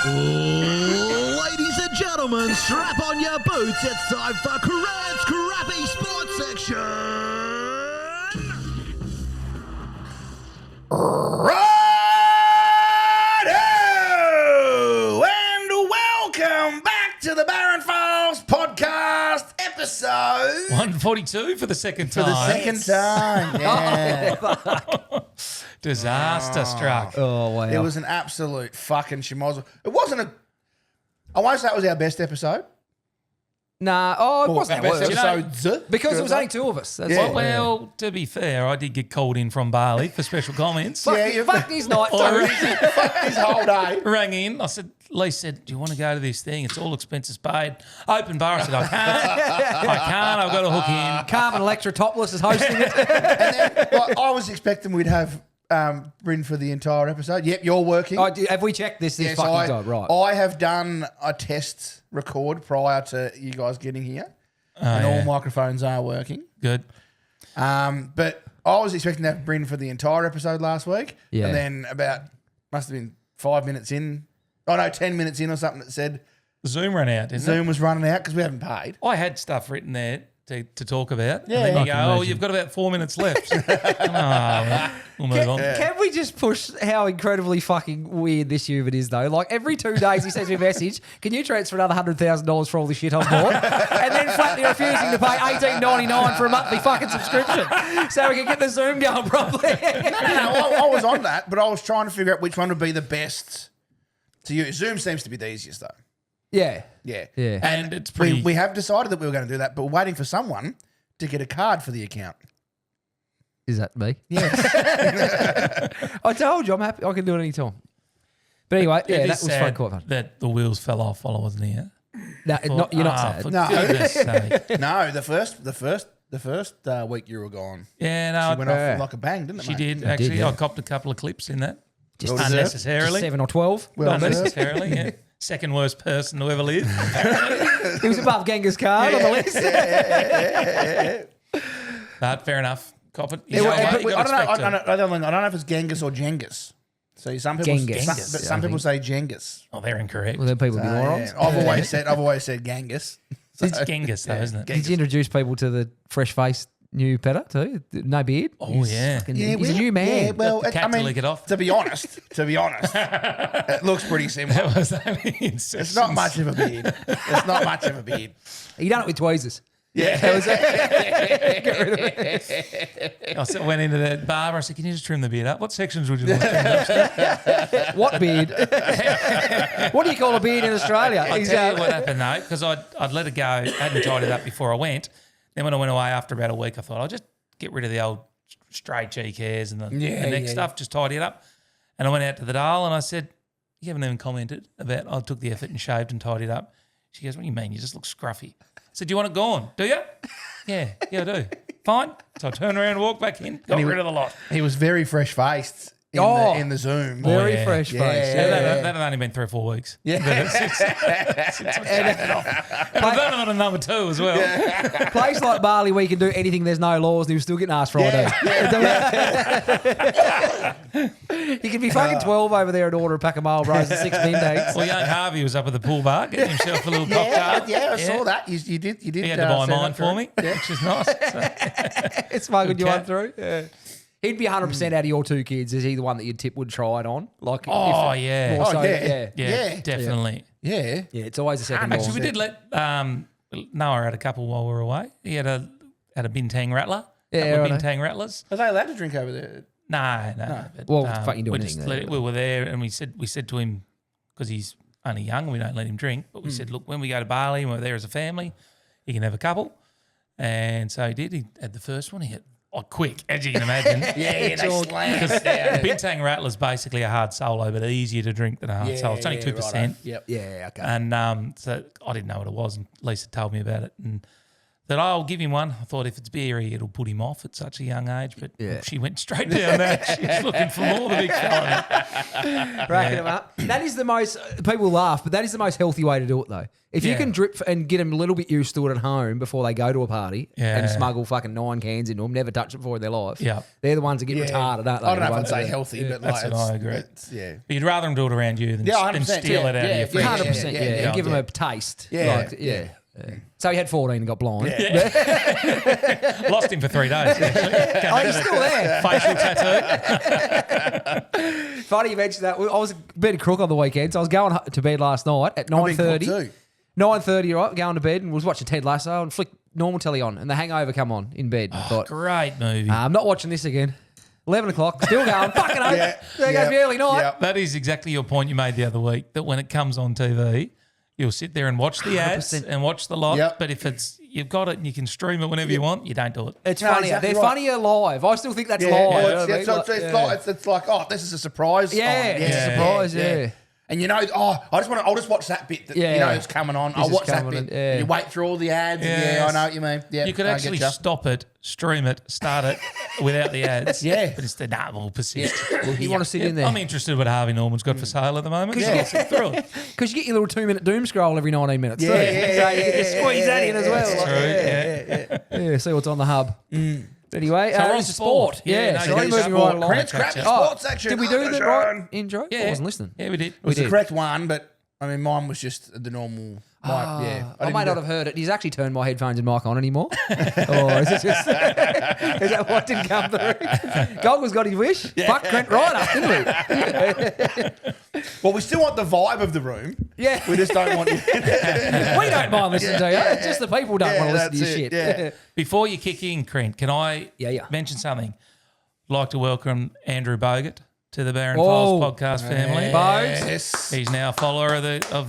Ladies and gentlemen, strap on your boots. It's time for Crent's Crappy Sports Section. Righto! And welcome back to the Barren Files podcast episode 142 for the second time. for the second time. Yeah. Disaster struck. Oh, wow. It was an absolute fucking schmozzle. It wasn't a. I won't say it was our best episode. Nah, it wasn't Our that best worse. episodes. Because it was only two of us. That's Yeah. all. Well, to be fair, I did get called in from Bali for special comments. Fuck his night. His whole day. Rang in. I said, Lee said, do you want to go to this thing? It's all expenses paid. Open bar. I said, I can't. I've got to hook in. Carmen Electra Topless is hosting it. And then I was expecting we'd have Bryn for the entire episode. Yep, you're working. Have we checked this Yes, fucking time? Right. I have done a test record prior to you guys getting here, and all microphones are working. Good. But I was expecting to have Bryn for the entire episode last week, Yeah. and then must have been 5 minutes in. Oh no, 10 minutes in or something that said Zoom ran out, didn't Zoom was running out because we haven't paid. it? I had stuff written there to talk about. Yeah. And then I you go, can oh, imagine. you've got about 4 minutes left. We'll move on. Can we just push how incredibly fucking weird this human is, though? Like, every 2 days he sends me a message, can you transfer another $100,000 for all this shit on board? And then flatly refusing to pay $18.99 for a monthly fucking subscription so we can get the Zoom going properly. No, I was on that, but I was trying to figure out which one would be the best to use. Zoom seems to be the easiest though. Yeah. Yeah. Yeah. And it's pretty... We have decided that we were going to do that, but we're waiting for someone to get a card for the account. Is that me? Yes. I told you, I'm happy. I can do it anytime. But anyway, It yeah, is that was sad quite fun. that the wheels fell off while I wasn't here. No, you're not sad. For No. goodness sake. No, the first week you were gone. Yeah, no, She went off like a bang, didn't it, she mate? did actually. yeah. I copped a couple of clips in that, just Well deserved. unnecessarily. 7 or 12. Well Not me. deserved. Unnecessarily, yeah. Second worst person to ever live. He was above Genghis Khan on the list. But fair enough. Cop it. Yeah, You well, know what? but You I gotta don't know. expect it. I don't know if it's Genghis or Genghis. So some people, Genghis. some people say Genghis. Oh, they're incorrect. Well, then people be Yeah, morons. I've always said Genghis. It's Genghis, though, isn't it? Did you introduce people to the fresh-faced new Petta too? No beard? Oh, yeah. He's a new man. Yeah, well, The cat to lick it off. To be honest, it looks pretty similar. That was only in It's not much of a beard. It's not much of a beard. He done it with tweezers. Yeah. I went into the barber. I said, can you just trim the beard up? What sections would you like trimmed up, sir? What beard? What do you call a beard in Australia? I'll tell you what happened, though, because I'd let it go, hadn't tied it up before I went. Then when I went away after about a week, I thought, I'll just get rid of the old straight cheek hairs and the neck stuff, just tidy it up. And I went out to the Dale and I said, you haven't even commented about I took the effort and shaved and tidied it up. She goes, what do you mean? You just look scruffy. I said, do you want it gone? Do you? Yeah, I do. Fine. So I turned around and walked back in, got rid of the lot. He was very fresh faced in the Zoom. Very yeah. fresh face. That had only been 3 or 4 weeks. Yeah. I've done it on number 2 as well. Place like Bali where you can do anything, there's no laws, and he was still getting asked for ID. You could be fucking 12 over there and order a pack of Marlboros and 6 Bindings. Well, young Harvey was up at the pool bar getting himself a little cocktail. Yeah, I saw that. You did. He had to buy send mine that for through. me, which is nice. So, It's smuggling you Okay. one through. Yeah. He'd be 100% out of your 2 kids. Is he the one that you'd tip would try it on? Like, Oh, if- yeah. more Oh, so, yeah. yeah, definitely. Yeah. Yeah, it's always a second Actually, we ball. did let Noah had a couple while we were away. He had a bintang rattler. Yeah, Couple of righto. bintang rattlers. Are they allowed to drink over there? No. But, Well, fuck you doing we just anything let there, it, we were there, and we said to him, because he's only young, and we don't let him drink. But we said, look, when we go to Bali and we're there as a family, you can have a couple. And so he did. He had the first one. He had quick, as you can imagine. They slam it down. Bintang Rattler's basically a hard solo, but easier to drink than a hard solo. It's only 2%. Yep. Yeah, okay. And so I didn't know what it was, and Lisa told me about it. And that I'll give him one. I thought if it's beery, it'll put him off at such a young age, but Yeah. she went straight down that. She's looking for more, the big fella. Racking them up. That is the most, people laugh, but that is the most healthy way to do it, though. If you Yeah. can drip and get them a little bit used to it at home before they go to a party Yeah. and smuggle fucking 9 cans into them, never touch it before in their life, Yeah. they're the ones that get retarded, aren't they? I don't know The if I'd ones say that- healthy, but That's like, what I it's, agree. it's- yeah. But you'd rather them do it around you than, Yeah, than 100%, steal yeah, it out yeah, of your yeah, 100%, yeah. yeah, Give them yeah. a taste. Yeah, Like, yeah. So he had 14 and got blind. Lost him for 3 days. Oh, he's still there. Facial tattoo. Funny you mentioned that. I was a bit of crook on the weekend, so I was going to bed last night at I've been 9:30. cooked too. 9:30, right, going to bed and was watching Ted Lasso and flicked normal telly on and The Hangover come on in bed. And I thought, Great movie. I'm not watching this again. 11 o'clock, still going, fucking over. Yeah, There goes the early night. yeah. That is exactly your point you made the other week, that when it comes on TV, you'll sit there and watch the ads 100%. and watch the lot. Yep. But if it's you've got it and you can stream it whenever you want, you don't do it. It's No, funnier. exactly They're right. funnier live. I still think that's Yeah, live. well, you know it's, what I yeah, mean? so Like, it's yeah. like it's like, oh, this is a surprise. Yeah, Oh, it's a surprise, yeah. And you know, I'll just watch that bit that Yeah. you know is coming on. I'll just watch that coming bit. on, yeah. And you wait through all the ads. And yeah, Yes. I know what you mean. Yeah, You could I actually get ya. stop it, stream it, start it without the ads. Yeah. But instead, nah, we'll persist. You want to sit in there. I'm interested what Harvey Norman's got for sale at the moment. So Yeah. I'll sit through it. Because you get your little 2-minute doom scroll every 19 minutes. Yeah, too. yeah, So you can yeah, squeeze that in as well. That's Like, true. Yeah. yeah, see what's on the hub. Anyway, So we're on it's sport. sport. Yeah, Yeah, no, so you we're did moving sport. right along. Crent's crap Oh, sports section. Did we do the right intro? Yeah. I wasn't listening. Yeah, we did. It was We the did. correct one, but I mean, mine was just the normal. Yeah, I didn't may do- not have heard it. He's actually turned my headphones and mic on anymore. Or is it just is that what didn't come through? Goggles got his wish. Fuck Crent right up, didn't we? Well, we still want the vibe of the room. Yeah. We just don't want you. We don't mind listening to you. Yeah. It's just the people don't Yeah, want to listen to your that's shit. it, yeah. Before you kick in, Crent, can I Yeah. mention something? I'd like to welcome Andrew Bogut to the Baron Oh. Files podcast family. Bogs. Yes. He's now a follower of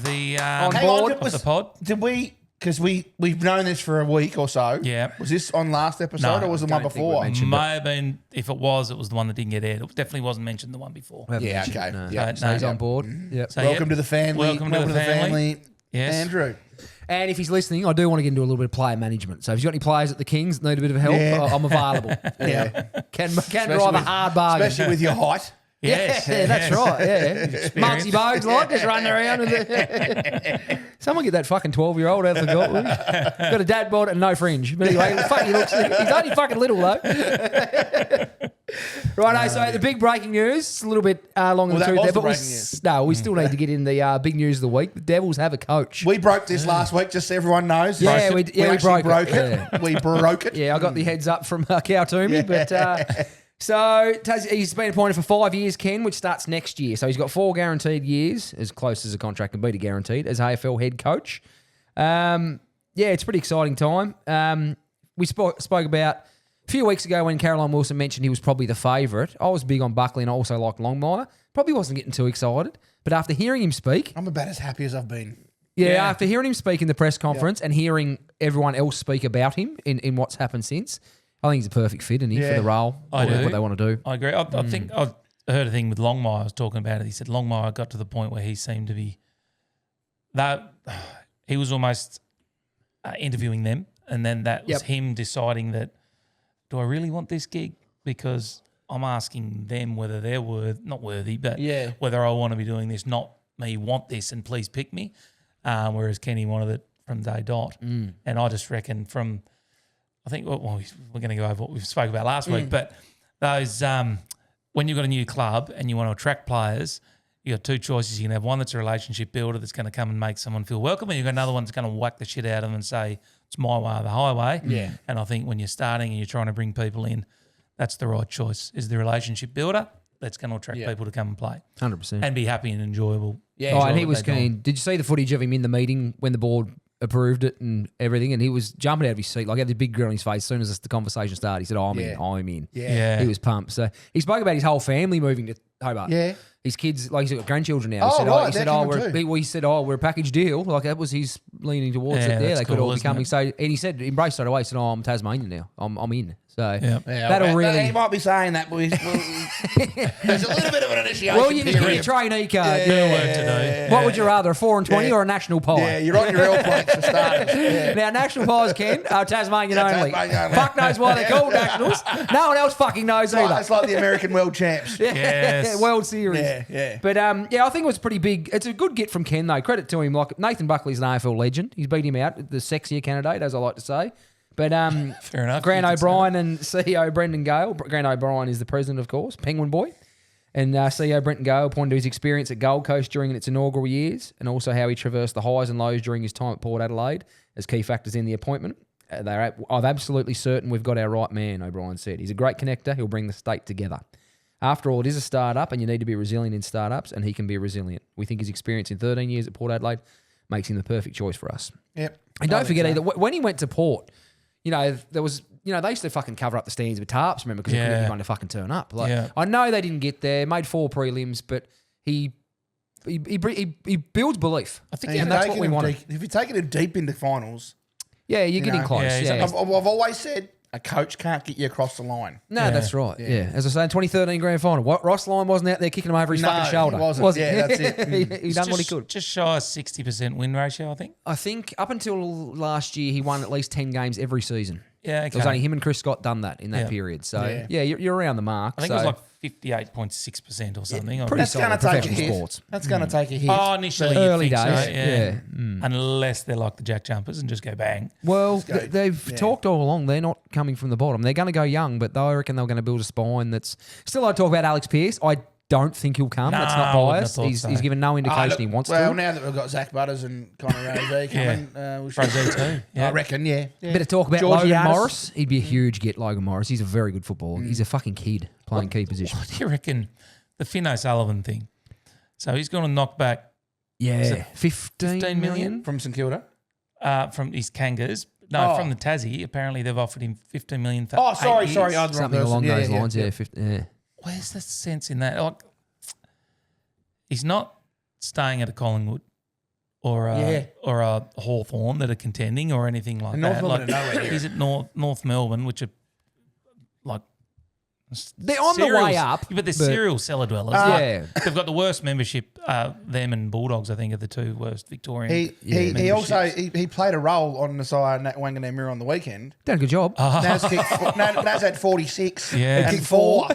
the On Hang board. on, of the pod. Did we? Because we've known this for a week or so. Yeah. Was this on last episode No, or was it the I one don't think we before? mentioned May have been, if it was the one that didn't get aired. It definitely wasn't mentioned the one before. We haven't Yeah. mentioned Okay. it, no. Yeah. So he's no. on board. Yep. So, Welcome yeah, to the family. Welcome to the family. Yes. Andrew. And if he's listening, I do want to get into a little bit of player management. So if you've got any players at the Kings that need a bit of help, Yeah. I'm available. Yeah. Can drive a with- hard bargain. Especially with your height. Yes. Yeah, that's yes. right. Yeah, Muncie Bogues like just running around. Someone get that fucking 12-year-old out of the goal. Got a dad bod and no fringe. But anyway, fuck, he looks. He's only fucking little though. Right, so the big breaking news. It's a little bit long in Well, the that tooth was there, the but breaking news. we still need to get in the big news of the week. The Devils have a coach. We broke this last week, just so everyone knows. Yeah, Broke it. we actually broke it. it. We broke it. Yeah, I got the heads up from Cow Toomey, but so he's been appointed for 5 years, Ken, which starts next year. So he's got 4 guaranteed years, as close as a contract can be to guaranteed, as AFL head coach. Yeah, it's a pretty exciting time. We spoke about a few weeks ago when Caroline Wilson mentioned he was probably the favourite. I was big on Buckley and I also liked Longmire. Probably wasn't getting too excited, but after hearing him speak, I'm about as happy as I've been. yeah, after hearing him speak in the press conference and hearing everyone else speak about him in what's happened since, I think he's a perfect fit, isn't he, for the role, I do. what they want to do. I agree. I think I heard a thing with Longmire. I was talking about it. He said Longmire got to the point where he seemed to be that he was almost interviewing them, and then that was Yep. him deciding that, do I really want this gig? Because I'm asking them whether they're not worthy, but Yeah. whether I want to be doing this, not me want this and please pick me. Whereas Kenny wanted it from day dot. And I just reckon I think we're going to go over what we spoke about last week, but those when you've got a new club and you want to attract players, you got 2 choices. You can have one that's a relationship builder that's going to come and make someone feel welcome, and you've got another one that's going to whack the shit out of them and say it's my way or the highway. Yeah. And I think when you're starting and you're trying to bring people in, that's the right choice. Is the relationship builder that's going to attract people to come and play 100%. and be happy and enjoyable. Yeah. Oh, and he Enjoy was what they're keen. doing. Did you see the footage of him in the meeting when the board approved it and everything? And he was jumping out of his seat, like he had the big grin on his face as soon as the conversation started. He said, I'm in. Yeah. He was pumped. So he spoke about his whole family moving to Hobart. Yeah. His kids, like he's got grandchildren now. Oh, right, they're coming he said, we're a package deal. Like that was his leaning towards Yeah, it. Yeah, that's they could cool, all be isn't coming. it? So, and he said, embrace straight away. He said, I'm Tasmanian now. I'm in. So Yeah, that'll well, really. He might be saying that, but there's a little bit of an initiation Well, you need to get period. your trainee card. Bit of work to do. What would you rather, a 4 and 20 or a national pie? Yeah, you're on your L plates for starters. Yeah. Now, national pies, Ken, are Tasmanian only. Tasmanian only. Fuck knows why they're called nationals. No one else fucking knows either. It's like the American World Champs. Yes. World Series. Yeah. But I think it was pretty big. It's a good get from Ken, though. Credit to him. Like Nathan Buckley's an AFL legend. He's beat him out, the sexier candidate, as I like to say. But Fair enough. Grant You can say O'Brien and CEO Brendan Gale. Grant O'Brien is the president, of course, Penguin boy. And CEO Brent and Gale pointed to his experience at Gold Coast during its inaugural years and also how he traversed the highs and lows during his time at Port Adelaide as key factors in the appointment. I'm absolutely certain we've got our right man, O'Brien said. He's a great connector. He'll bring the state together. After all, it is a startup and you need to be resilient in startups, and he can be resilient. We think his experience in 13 years at Port Adelaide makes him the perfect choice for us. Yep. And don't forget either, when he went to Port, there was, they used to fucking cover up the stands with tarps, remember, because they couldn't get anyone to fucking turn up. I know they didn't get there, made 4 prelims, but he builds belief. I think and that's what we wanted. If you're taking him deep into finals, Yeah, you're getting close. yeah, I've always said a coach can't get you across the line. No, that's right. Yeah. As I say, in 2013 grand final, Ross Lyon wasn't out there kicking him over his fucking shoulder. He wasn't. Was Yeah, that's it. he done what he could. Just shy of 60% win ratio, I think. I think up until last year, he won at least 10 games every season. Yeah, It was okay. only him and Chris Scott done that in that Yeah. period. So, you're around the mark. I think it was like 58.6% or something. pretty That's solid going to take a professional hit. sports. That's going to take a hit. Oh, initially you'd Early think days, so, yeah. Unless they're like the Jack Jumpers and just go bang. Well, they've talked all along. They're not coming from the bottom. They're going to go young, but I reckon they're going to build a spine that's... Still, I talk about Alex Pearce. I don't think he'll come. No, That's not I wouldn't have biased. thought He's, so. he's given no indication he wants Well, to. now that we've got Zach Butters and Connor Rosé coming, we should Rosé too. Yeah. I reckon, yeah. Bit of talk about Georgie Logan Artis. Morris. He'd be a huge get, Logan Morris. He's a very good footballer. He's a fucking kid playing key positions. What do you reckon the Finn O'Sullivan thing? So he's going to knock back Yeah. 15 million? million? From St Kilda. From his Kangas. No, Oh. from the Tassie. Apparently they've offered him 15 million for Oh, 8 years. sorry. I'm the wrong Something person. along Yeah, those yeah, lines. yeah. Yeah. 15, yeah. Where's the sense in that? Like, he's not staying at a Collingwood or a Hawthorn that are contending or anything like And that. North Melbourne Like, are nowhere near he's at North Melbourne, which are like They're on the way up. but they're serial cellar dwellers. Yeah. They've got the worst membership. Them and Bulldogs, I think, are the 2 worst Victorian. He also he played a role on the side at Wanganeen on the weekend. Done a good job. Naz had 46 Yeah. and 4.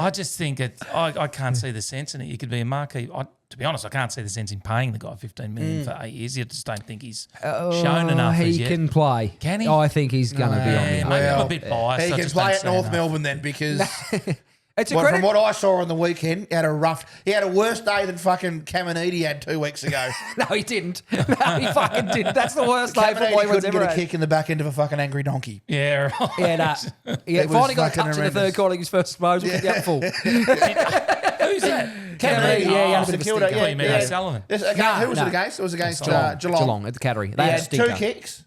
I just think I can't see the sense in it. You could be a marquee. To be honest, I can't see the sense in paying the guy 15 million for 8 years. I just don't think he's shown enough as He yet. can play. Can he? I think he's going to be on the Yeah, up. maybe I'm a bit biased. He I can just play don't at see North enough. Melbourne then because It's a from credit. what I saw on the weekend, he had a worse day than fucking Caminiti had 2 weeks ago. No, he didn't. No, he fucking didn't. That's the worst day for Caminiti boy couldn't get a kick in the back end of a fucking angry donkey. Yeah, right. Yeah, It was finally got a fucking touch in the third horrendous. quarter. His first disposal, kicked out full. Who's that? Caminiti, yeah, he had a bit of a St Kilda, stinker. I thought you meant O'Sullivan. Who was it against? It was against Geelong. Geelong at the Cattery. They He had a had stinker. 2 kicks.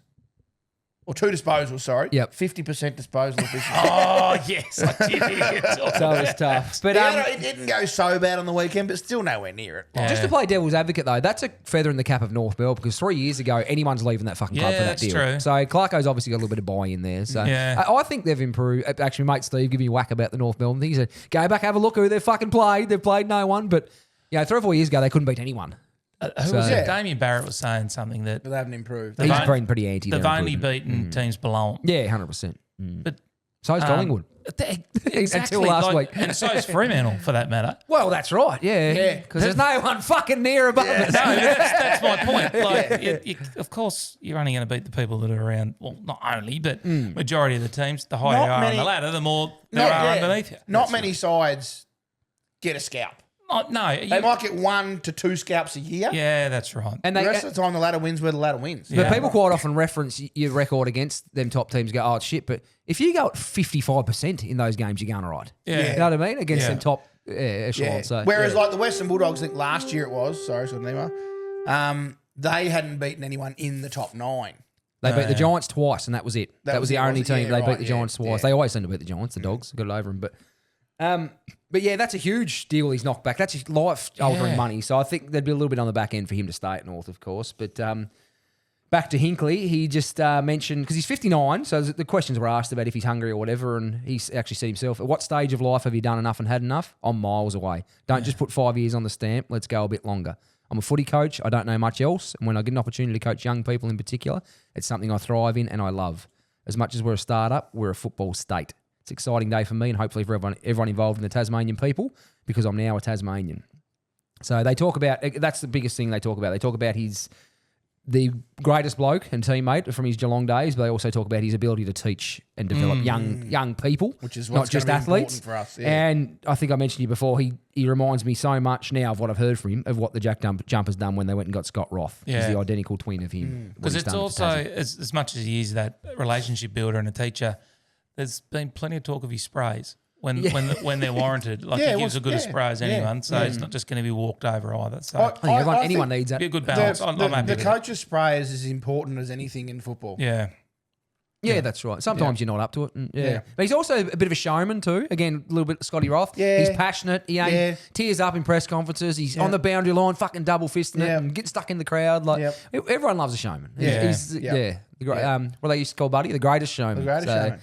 Or 2 disposals, sorry. Yep. 50% disposal efficiency. Oh, yes, I did hear you talk So about it's tough. But It didn't go so bad on the weekend, but still nowhere near it. just to play devil's advocate, though, that's a feather in the cap of North Melbourne because 3 years ago, anyone's leaving that fucking club Yeah, for that that's deal. true. So Clarko's obviously got a little bit of buy-in there. So Yeah. I think they've improved. Actually, mate Steve giving you whack about the North Melbourne thing. He said, go back, have a look who they've fucking played. They've played no one. But, 3 or 4 years ago, they couldn't beat anyone. Who was Yeah. it? Damien Barrett was saying something that But they haven't improved. He's only- been pretty anti. they've their only improvement. beaten teams below them. Yeah, 100%. But So's Collingwood. Exactly. Until last like- week. And so is Fremantle, for that matter. Well, that's right. Yeah. Because there's no one fucking near above us. No, that's my point. Like, of course, you're only going to beat the people that are around. Well, not only, but majority of the teams. The higher Not you are many- on the ladder, the more there are underneath you. Not many sides get a scalp. No, They might get 1 to 2 scalps a year. yeah, that's right. And The they, rest of the time, the ladder wins where the ladder wins. but Yeah. people quite often reference your record against them top teams. Go, oh, it's shit. But if you go at 55% in those games, you're going all right. Yeah. You know what I mean? Against Yeah. them top echelon. Yeah. So Whereas, like the Western Bulldogs, I think last year it was. Sorry, Nemo. They hadn't beaten anyone in the top 9. they beat the Giants twice, and that was it. That was the only was it? team Yeah, they beat right, the yeah, Giants twice. yeah. They always seem to beat the Giants. The Dogs got it over them, but yeah, that's a huge deal. He's knocked back. That's life altering Yeah. money. So I think there'd be a little bit on the back end for him to stay at North, of course. But back to Hinkley, he just mentioned, because he's 59, so the questions were asked about if he's hungry or whatever, and he actually said himself, at what stage of life have you done enough and had enough? I'm miles away. Don't just put 5 years on the stamp. Let's go a bit longer. I'm a footy coach. I don't know much else, and when I get an opportunity to coach young people in particular, it's something I thrive in and I love. As much as we're a startup, we're a football state. It's an exciting day for me and hopefully for everyone involved in the Tasmanian people, because I'm now a Tasmanian. So they talk about, that's the biggest thing they talk about. They talk about the greatest bloke and teammate from his Geelong days, but they also talk about his ability to teach and develop young people, Which is not what's just gonna be athletes. important for us, yeah. And I think I mentioned to you before, he reminds me so much now of what I've heard from him, of what the Jack Jumpers done when they went and got Scott Roth. He's the identical twin of him. Because it's also, as much as he is that relationship builder and a teacher, there's been plenty of talk of his sprays when they're warranted. Like he gives as good a spray as anyone, so it's not just going to be walked over either. So I think anyone needs that. be a good balance. I'm happy The with it. coach's spray is as important as anything in football. Yeah. Yeah, that's right. Sometimes you're not up to it. And, But he's also a bit of a showman too. Again, a little bit Scotty Roth. Yeah. He's passionate. He ain't tears up in press conferences. He's on the boundary line, fucking double fisting it and getting stuck in the crowd. Like everyone loves a showman. He's the great, what they used to call Buddy, the greatest showman. The greatest showman.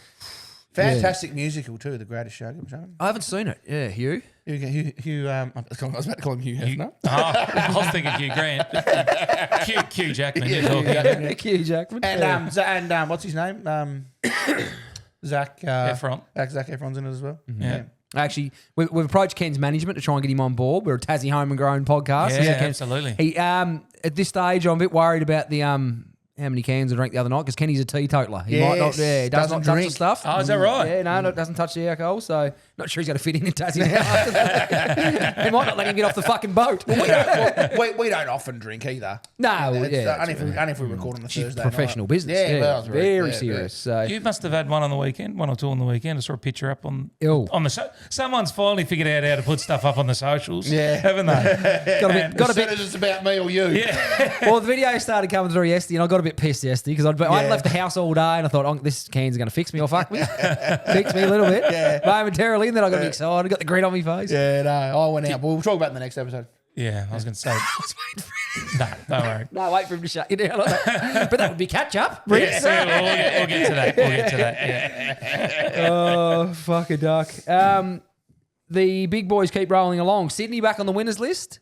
Fantastic musical too, The Greatest Showman. I haven't seen it. Yeah, Hugh. Hugh, I was about to call him Hugh Hefner. I was thinking Hugh Grant. Hugh Jackman. You're talking. Hugh Jackman. And what's his name? Zach Efron. Zach Efron's in it as well. Yeah. Actually, we've approached Ken's management to try and get him on board. We're a Tassie home and grown podcast. Yeah, So Ken, absolutely. He at this stage, I'm a bit worried about the how many cans I drank the other night, because Kenny's a teetotaler. He might not, he does not touch drink. the stuff. Oh, is that right? Yeah, no, doesn't touch the alcohol, so not sure he's going to fit in Tassie now after that. He might not let him get off the fucking boat. We don't often drink either. No, Only if we record on the Thursday professional night. business. Yeah, well, it's very serious. So You must have had one on the weekend, one or two on the weekend. I saw a picture up on the show. Someone's finally figured out how to put stuff up on the socials, haven't they? got a bit. It's about me or you. Yeah. Well, the video started coming through yesterday, and I got a bit pissed yesterday because I'd left the house all day, and I thought, oh, this can's going to fix me or fuck me. Fix me a little bit momentarily, and then I got excited, got the grin on my face. Yeah, no, I went out. We'll talk about it in the next episode. Yeah, I was going to say. No, don't worry. No, wait for him to shut you down. But that would be catch up. Yeah, we'll get to that. We'll get to that. Yeah. Oh, fuck a duck. The big boys keep rolling along. Sydney back on the winners list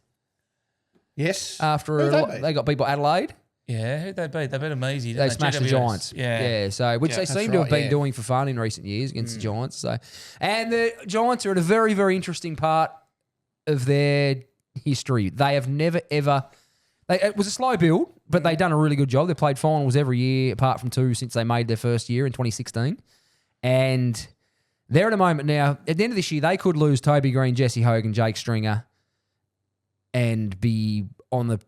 Yes. after they got beat by Adelaide. Yeah, who'd they beat? They beat them easy. They smashed the GWS. Giants. Yeah. So which they seem to have been doing for fun in recent years against the Giants. So, and the Giants are at a very, very interesting part of their history. They have never ever. It was a slow build, but they've done a really good job. They played finals every year, apart from two since they made their first year in 2016. And they're at a moment now. At the end of this year, they could lose Toby Green, Jesse Hogan, Jake Stringer, and be on the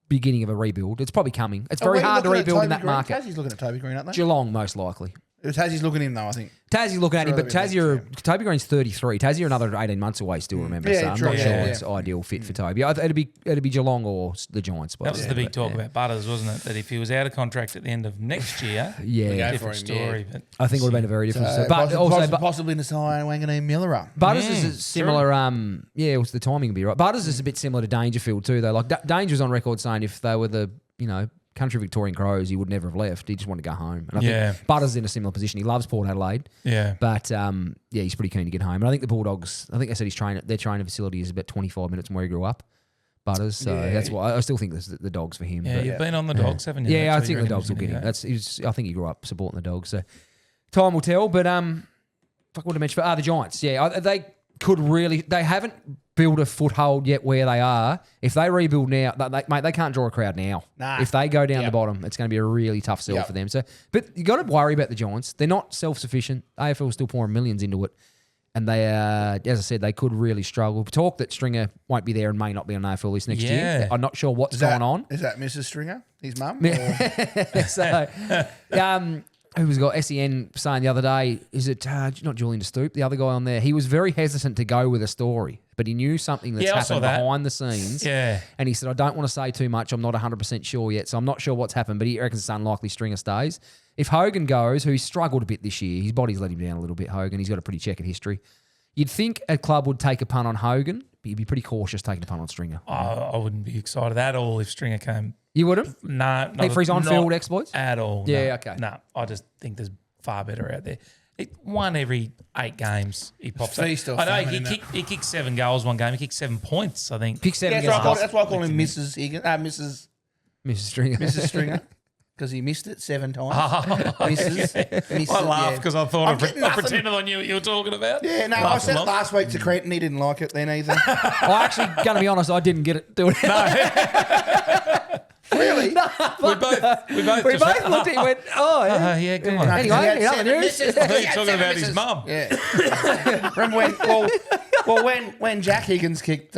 beginning of a rebuild. It's probably coming. It's very hard to rebuild in that market. Tassie's looking at Toby Green, aren't they? Geelong, most likely. Tassie's looking in though, I think. Tassie looking at him, but Toby Green's 33. Tassie are another 18 months away still, remember. Yeah, so I'm true, not sure it's ideal fit for Toby. It'd be Geelong or the Giants. That was the big talk about Butters, wasn't it? That if he was out of contract at the end of next year, different story. But I think it would have been a very different story. But possibly in the side Wanganeen Miller. Butters is a similar, the timing would be right. Butters is a bit similar to Dangerfield too, though. Like Danger was on record saying if they were the, country Victorian Crows, he would never have left. He just wanted to go home. And I think Butters is in a similar position. He loves Port Adelaide. Yeah. But he's pretty keen to get home. And I think the Bulldogs, I think they said their training facility is about 25 minutes from where he grew up. Butters. So that's why I still think the Dogs for him. Yeah, you've been on the Dogs, haven't you? Yeah, I think the Dogs will get him. I think he grew up supporting the Dogs. So time will tell. But what I mentioned, the Giants. Yeah, they could really. They haven't built a foothold yet where they are. If they rebuild now, they can't draw a crowd now. Nah. If they go down the bottom, it's going to be a really tough sell for them. So, but you got to worry about the Giants. They're not self-sufficient. AFL is still pouring millions into it, and they, as I said, they could really struggle. Talk that Stringer won't be there and may not be on AFL list next year. I'm not sure what's going on. Is that Mrs. Stringer, his mum? So, who was got SEN saying the other day, is it not Julian de Stoop, the other guy on there? He was very hesitant to go with a story, but he knew something that's happened behind the scenes. Yeah. And he said, I don't want to say too much. I'm not 100% sure yet, so I'm not sure what's happened, but he reckons it's unlikely Stringer stays. If Hogan goes, who's struggled a bit this year, his body's let him down a little bit, Hogan. He's got a pretty checkered history. You'd think a club would take a punt on Hogan you'd be pretty cautious taking a punt on Stringer. I wouldn't be excited at all if Stringer came. You wouldn't? No, Like for his on-field exploits? at all. Yeah, no. okay. No, I just think there's far better out there. One every 8 games he pops up. Feast or I know famine, he kicked 7 goals one game. He kicked 7 points, I think. Pick 7 Yeah, against us. that's why I call him Mrs. Higgins. Mrs. Stringer. Mrs. Stringer. Because he missed it 7 times. Mrs. I laughed because I thought I getting pretended I knew what you were talking about. Yeah, no, I said it last week to Crent and he didn't like it then either. I actually, going to be honest, I didn't get it. Do it. Really? We both We both looked at it and went, oh, yeah. yeah, good one. Anyway, He had any other 7 news? misses. I thought you He were had talking 7 about his misses. mum. Yeah. Remember when Jack Higgins kicked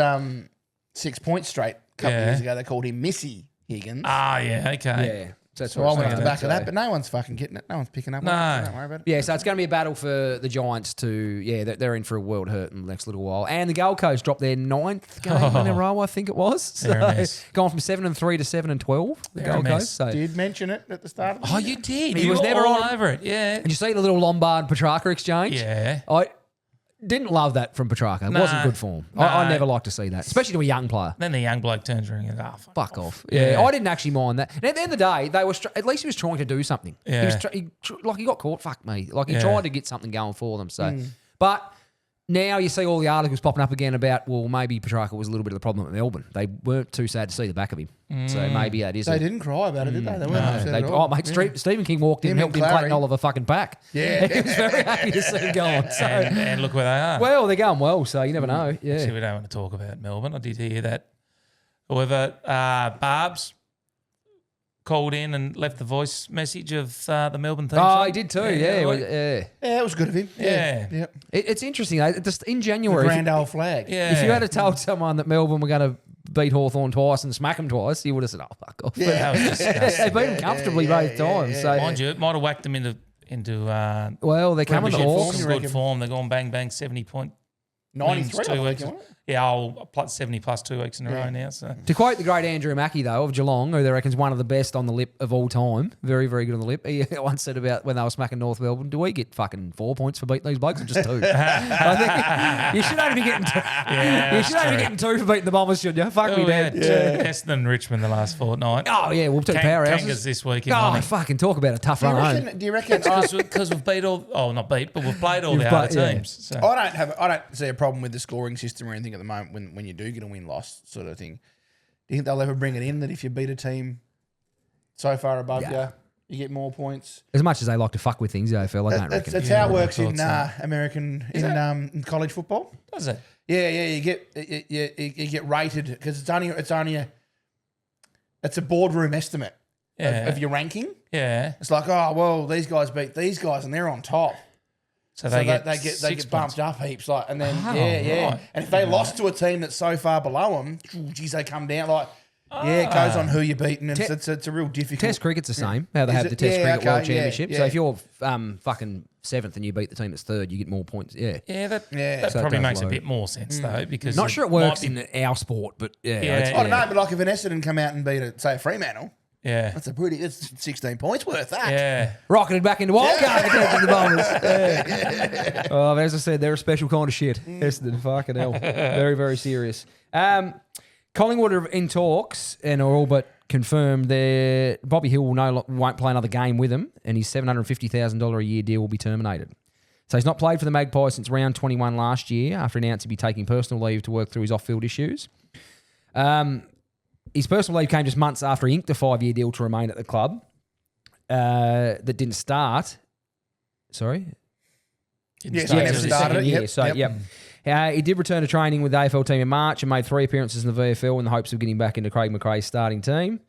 6 points straight a couple of years ago, they called him Missy Higgins. Yeah, okay. Yeah. So that's So what I went saying. off the back of that, So- but no one's fucking getting it. No one's picking up No. on it. Don't worry about it. Yeah, so it's going to be a battle for the Giants to, they're in for a world hurt in the next little while. And the Gold Coast dropped their 9th game in a row, I think it was. So They're a mess. gone from 7-3 to 7-12, the They're a Gold mess. Coast. So. Did mention it at the start of the Oh, you did. He You was were never all on- over it. Yeah. Did you see the little Lombard-Petrarca exchange? Yeah. I didn't love that from Petrarca. It No. wasn't good form. No. I never like to see that, especially to a young player. Then the young bloke turns around and goes, Fuck off. Yeah. Yeah, I didn't actually mind that. And at the end of the day, they were at least he was trying to do something. Yeah. He was he got caught. Fuck me. Like he Yeah. tried to get something going for them. So, but now you see all the articles popping up again about maybe Petrarca was a little bit of the problem at Melbourne. They weren't too sad to see the back of him. So maybe that is. They didn't cry about it, did they? They weren't upset at Oh, all. mate, Stephen King walked in Him and and helped him Clayton Clary. Oliver fucking pack. Yeah. He was very happy to see him going. So, and look where they are. well, they're going well, so you never know. See, Yeah. we don't want to talk about Melbourne. I did hear that. However, Barb's called in and left the voice message of the Melbourne theme Oh, song. he did too. Yeah. Yeah. Yeah, it was good of him. Yeah. Yep. It's interesting. Just in The January, if you- grand old flag. Yeah. if you had told someone that Melbourne were going to beat Hawthorn twice and smack them twice, you would have said, "Oh, fuck off." That was disgusting. They beat them comfortably both times. So, Mind you, it might have whacked them into well, they're coming to premiership Hawks. form, you good reckon? form. They're going bang bang 70 point 93, wins I 2 weeks. think, wasn't it? Yeah, plus 70 plus 2 weeks in a row now. So To quote the great Andrew Mackie, though, of Geelong, who they reckon's one of the best on the lip of all time, very, very good on the lip, he once said about when they were smacking North Melbourne, do we get fucking 4 points for beating these blokes or just 2? I think you should only be getting you should only be getting 2 for beating the Bombers, shouldn't you? Fuck me, we had Dad. Essendon and Richmond the last fortnight. Oh, yeah, we'll take powerhouses. Kangas this week in Oh, money. fucking talk about a tough run home. Do you reckon? Because we've beat all, not beat, but we've played all You've the other played- yeah. teams. So. I don't see a problem with the scoring system or anything at the moment when you do get a win-loss sort of thing. Do you think they'll ever bring it in that if you beat a team so far above you get more points? As much as they like to fuck with things, I feel I don't reckon. That's how it works I in thought American in college football. Does it? Yeah, you get rated because it's a boardroom estimate Yeah. of your ranking. Yeah. It's like, oh well, these guys beat these guys and they're on top. So So they they get get 6 bumped points. up heaps, like, and then Oh, yeah. right. And if they lost to a team that's so far below them, geez, they come down. Like, yeah, it goes on who you're beating, and it's a real difficult. Test cricket's the same. How they Is have it? the Test Yeah, Cricket okay, World yeah, Championship. yeah. So if you're fucking 7th and you beat the team that's 3rd, you get more points. Yeah. Yeah, that So it probably does makes a load. bit more sense though, because Not you sure it works might be- in our sport, but yeah. Yeah. it's- I don't know, but like if an Essendon come out and beat say a Fremantle, Yeah. that's 16 points worth. That. Yeah. Rocketed back into wildcard against the Bombers. Yeah. Oh, as I said, they're a special kind of shit. Essendon, fucking hell. Very, very serious. Collingwood are in talks and are all but confirmed Bobby Hill won't play another game with them, and his $750,000 a year deal will be terminated. So he's not played for the Magpies since round 21 last year after announcing he'd be taking personal leave to work through his off-field issues. His personal leave came just months after he inked a 5-year deal to remain at the club that didn't start. Sorry? Yeah, start so he till never the started second it. year. Yep, So, yep. he did return to training with the AFL team in March and made 3 appearances in the VFL in the hopes of getting back into Craig McRae's starting team.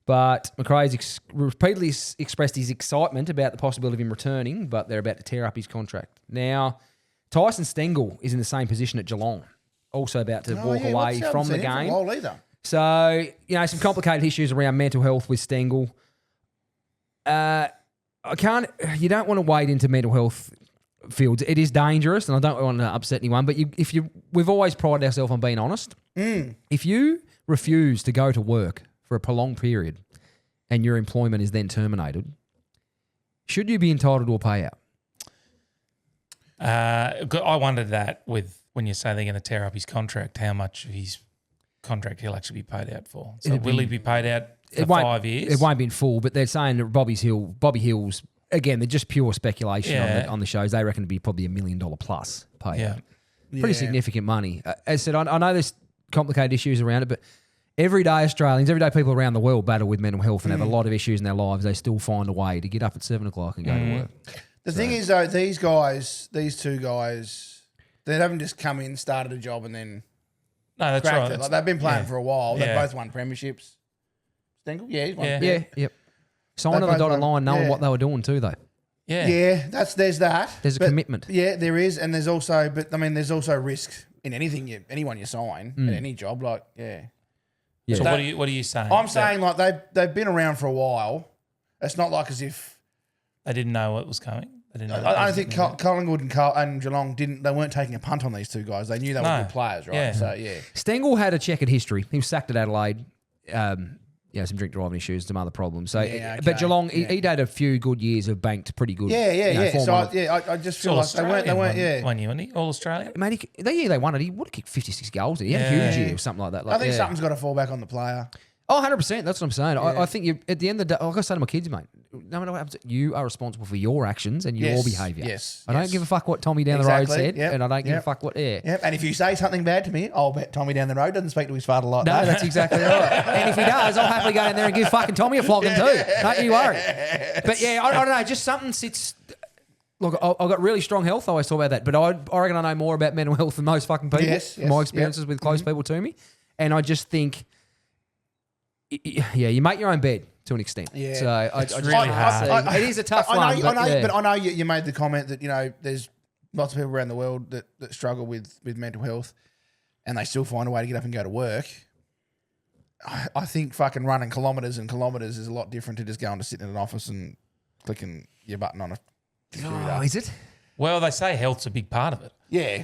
But McRae's repeatedly expressed his excitement about the possibility of him returning, but they're about to tear up his contract. Now, Tyson Stengel is in the same position at Geelong, also about to walk away from the game. So, some complicated issues around mental health with Stengel. You don't want to wade into mental health fields. It is dangerous, and I don't want to upset anyone, but we've always prided ourselves on being honest. If you refuse to go to work for a prolonged period and your employment is then terminated, should you be entitled to a payout? I wondered that when you say they're going to tear up his contract, how much of his contract he'll actually be paid out for. So will he be paid out for 5 years? It won't be in full, but they're saying that Bobby Hill's, again, they're just pure speculation on the shows. They reckon it'd be probably $1 million plus payout. Yeah. Pretty significant money. As I said, I know there's complicated issues around it, but everyday Australians, everyday people around the world battle with mental health and have a lot of issues in their lives. They still find a way to get up at 7 o'clock and go to work. The thing is, though, these two guys, they haven't just come in, started a job, and then No, that's cracked right. it. Like, they've been playing for a while. Yeah. They've both won premierships. Stengel? Yeah, he's won. Yep. Signed on the dotted line, knowing what they were doing too, though. Yeah. Yeah, there's that. There's a commitment. Yeah, there is, and there's also, there's also risk in anyone you sign at any job. Like, yeah. So what are you saying? I'm saying like they've been around for a while. It's not like as if they didn't know what was coming. They didn't know. I don't think Collingwood and Geelong didn't. They weren't taking a punt on these two guys. They knew they were good players, right? Yeah. So yeah. Stengel had a checkered history. He was sacked at Adelaide. Some drink driving issues, some other problems. So, but Geelong, he had a few good years of banked pretty good. So I just feel like they weren't. Yeah. One year, wasn't he? All Australian. Mate, the year they won it, he would have kicked 56 goals. He had a huge year or something like that. I think something's got to fall back on the player. Oh, 100%. That's what I'm saying. I think you at the end of the day, like I say to my kids, mate, no matter what happens, you are responsible for your actions and your behaviour. Yes. I don't give a fuck what Tommy down the road said, and I don't give a fuck what. Yep. And if you say something bad to me, I'll bet Tommy down the road doesn't speak to his father like that. No, that's exactly right. And if he does, I'll happily go in there and give fucking Tommy a flogging too. Don't you worry. But yeah, I don't know. Just something sits. Look, I've got really strong health. I always talk about that, but I reckon I know more about mental health than most fucking people. Yes, my experiences with close people to me, and I just think. Yeah, you make your own bed to an extent. Yeah, so it's really hard. It is a tough one. But I know you made the comment that there's lots of people around the world that struggle with mental health, and they still find a way to get up and go to work. I think fucking running kilometres and kilometres is a lot different to just going to sit in an office and clicking your button on a computer. Oh, is it? Well, they say health's a big part of it. Yeah.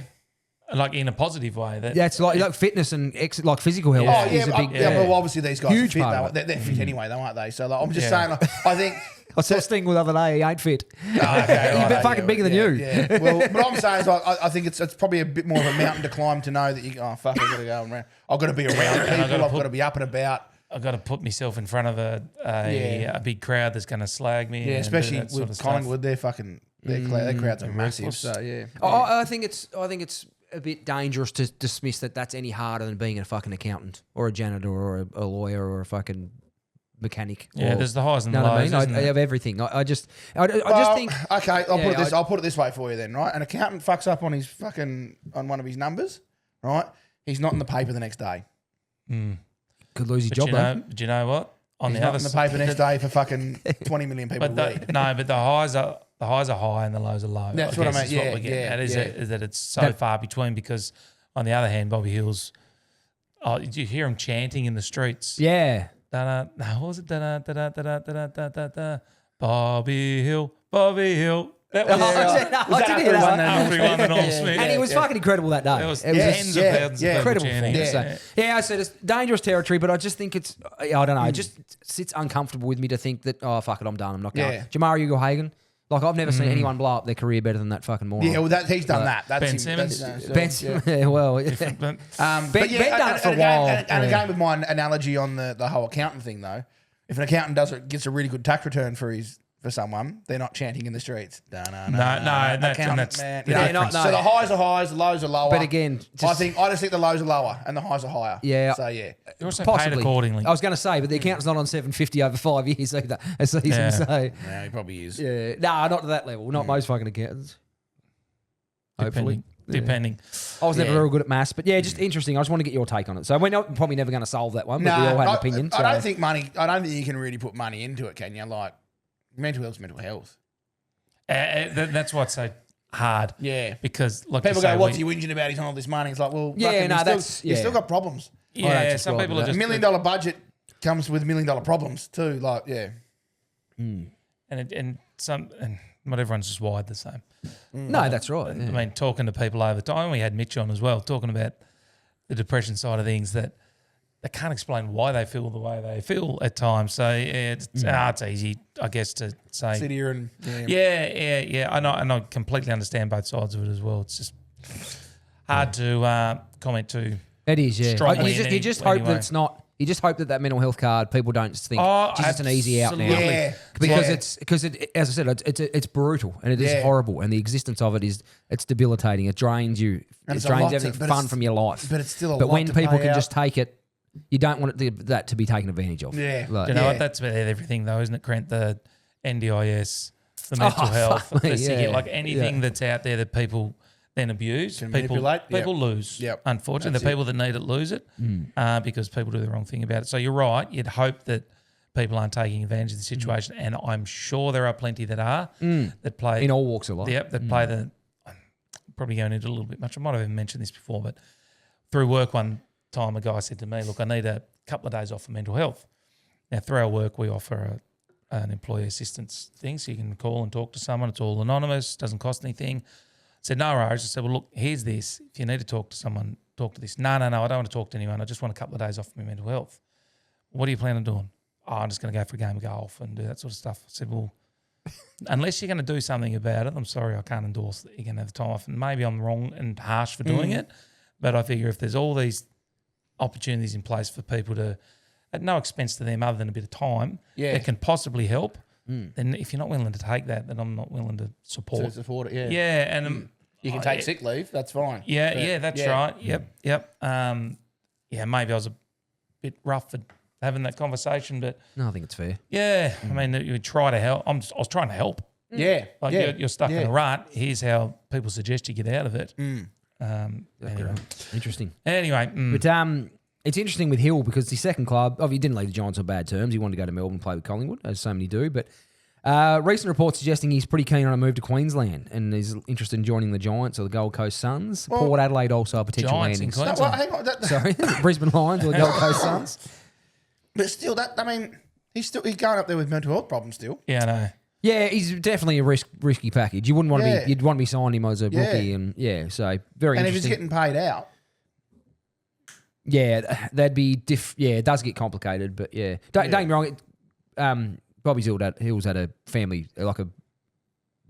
Like in a positive way. It's like fitness and like physical health is a big well, obviously these guys huge are fit. They're fit anyway, though, aren't they? So like, I'm just saying, I think... I saw Sting the other day, he ain't fit. Okay, He's a bit fucking bigger than you. Yeah. Well, what I'm saying is like, I think it's probably a bit more of a mountain to climb to know that you I've got to go around. I've got to be around people. I've got to be up and about. I've got to put myself in front of a big crowd that's going to slag me. Yeah, especially with Collingwood, they're fucking... Their crowds are massive. So, yeah. I think it's a bit dangerous to dismiss that's any harder than being a fucking accountant or a janitor or a lawyer or a fucking mechanic. Yeah, there's the highs and the lows. I have everything. I just think. Okay, I'll put it this way for you then, right? An accountant fucks up on one of his numbers, right? He's not in the paper the next day. Could lose his job. Do you know what? He's not in the paper next day for fucking 20 million people to read. No, but the highs are high and the lows are low. That's what I mean. Yeah, is that it's so far between because on the other hand, Bobby Hill's. Oh, did you hear him chanting in the streets? Yeah. What was it? Bobby Hill, Bobby Hill. That was, I didn't hear that one. After he won the Norm Smith. And he was fucking incredible that day. There was tens of thousands of people chanting. I said it's dangerous territory, but I just think it's, I don't know, it just sits uncomfortable with me to think that, oh, fuck it, I'm done, I'm not going. Jamari Ugle-Hagan, like I've never seen anyone blow up their career better than that fucking moron. Yeah, well, he's done that. That's Ben Simmons. Ben Simmons, well. Ben done it for a while. And again, with my analogy on the whole accountant thing, though, if an accountant gets a really good tax return for someone, they're not chanting in the streets. No, that's man. So the highs are highs, the lows are lower. But again, I just think the lows are lower and the highs are higher. Yeah. So yeah, you're also possibly paid accordingly. I was going to say, but the accountant's not on 750 over 5 years either. A season, so yeah, he probably is. Yeah, not to that level. Not most fucking accountants. Hopefully. Depending. I was never very good at maths, but yeah, just interesting. I just want to get your take on it. So we're probably never going to solve that one, but we all had an opinion. I don't think you can really put money into it, can you? Like, mental health's mental health. That's what's so hard. Yeah. Because like people go, what's he whinging about? He's on all this money. It's like, well, he's still got problems. Yeah, some people are just... $1 million budget comes with $1 million problems too. Like, yeah. And not everyone's just wired the same. No, that's right. I mean, talking to people over time, we had Mitch on as well, talking about the depression side of things, that they can't explain why they feel the way they feel at times. So it's easy, I guess, to say. Sit here and Yeah. I completely understand both sides of it as well. It's just hard to comment too. It is, yeah. Strongly You just hope that it's not. You just hope that mental health card, people don't just think it's just an easy out now. Yeah. Because it, as I said, it's brutal and it is horrible, and the existence of it it's debilitating. It drains you. And it drains everything fun from your life. But it's still a But lot when to people pay can out. just take it, you don't want that to be taken advantage of. Yeah. Like, You know what? That's about everything, though, isn't it, Crent? The NDIS, the mental health, fuck me, the sick, yeah. like anything that's out there that people then abuse, Can people manipulate. people lose. Yep. Unfortunately, That's the people that need it lose it because people do the wrong thing about it. So you're right. You'd hope that people aren't taking advantage of the situation, and I'm sure there are plenty that are that play in all walks of life. Yep, that play the. I'm probably going into a little bit much. I might have even mentioned this before, but through work one time, a guy said to me, "Look, I need a couple of days off for mental health." Now, through our work, we offer an employee assistance thing, so you can call and talk to someone. It's all anonymous, doesn't cost anything. I said, no worries. I said, well, look, here's this. If you need to talk to someone, talk to this. No, I don't want to talk to anyone. I just want a couple of days off for my mental health. What do you plan on doing? Oh, I'm just going to go for a game of golf and do that sort of stuff. I said, well, unless you're going to do something about it, I'm sorry, I can't endorse that you're going to have the time off. And maybe I'm wrong and harsh for doing it, but I figure if there's all these opportunities in place for people to, at no expense to them other than a bit of time, that can possibly help, then if you're not willing to take that, then I'm not willing to support. To support it, yeah. Yeah, and You can take sick leave, that's fine. Yeah, that's right. Yep. Maybe I was a bit rough for having that conversation, but No, I think it's fair. yeah, I mean, you would try to help. I was trying to help. Yeah. Like you're stuck in a rut. Here's how people suggest you get out of it. Interesting. Anyway, But it's interesting with Hill because the second club, he didn't leave the Giants on bad terms. He wanted to go to Melbourne and play with Collingwood, as so many do. But recent reports suggesting he's pretty keen on a move to Queensland and is interested in joining the Giants or the Gold Coast Suns. Port Adelaide also a potential Giants landing. in No, Queensland. well, hang on. Sorry, Brisbane Lions or the Gold Coast Suns. But still, he's going up there with mental health problems still. Yeah, I know. Yeah, he's definitely a risky package. You wouldn't want to Yeah. be. You'd want to be signing him as a rookie, and so very And if he's interesting. getting paid out, That'd be it does get complicated, but don't get me wrong. Bobby Hill's had a family, like a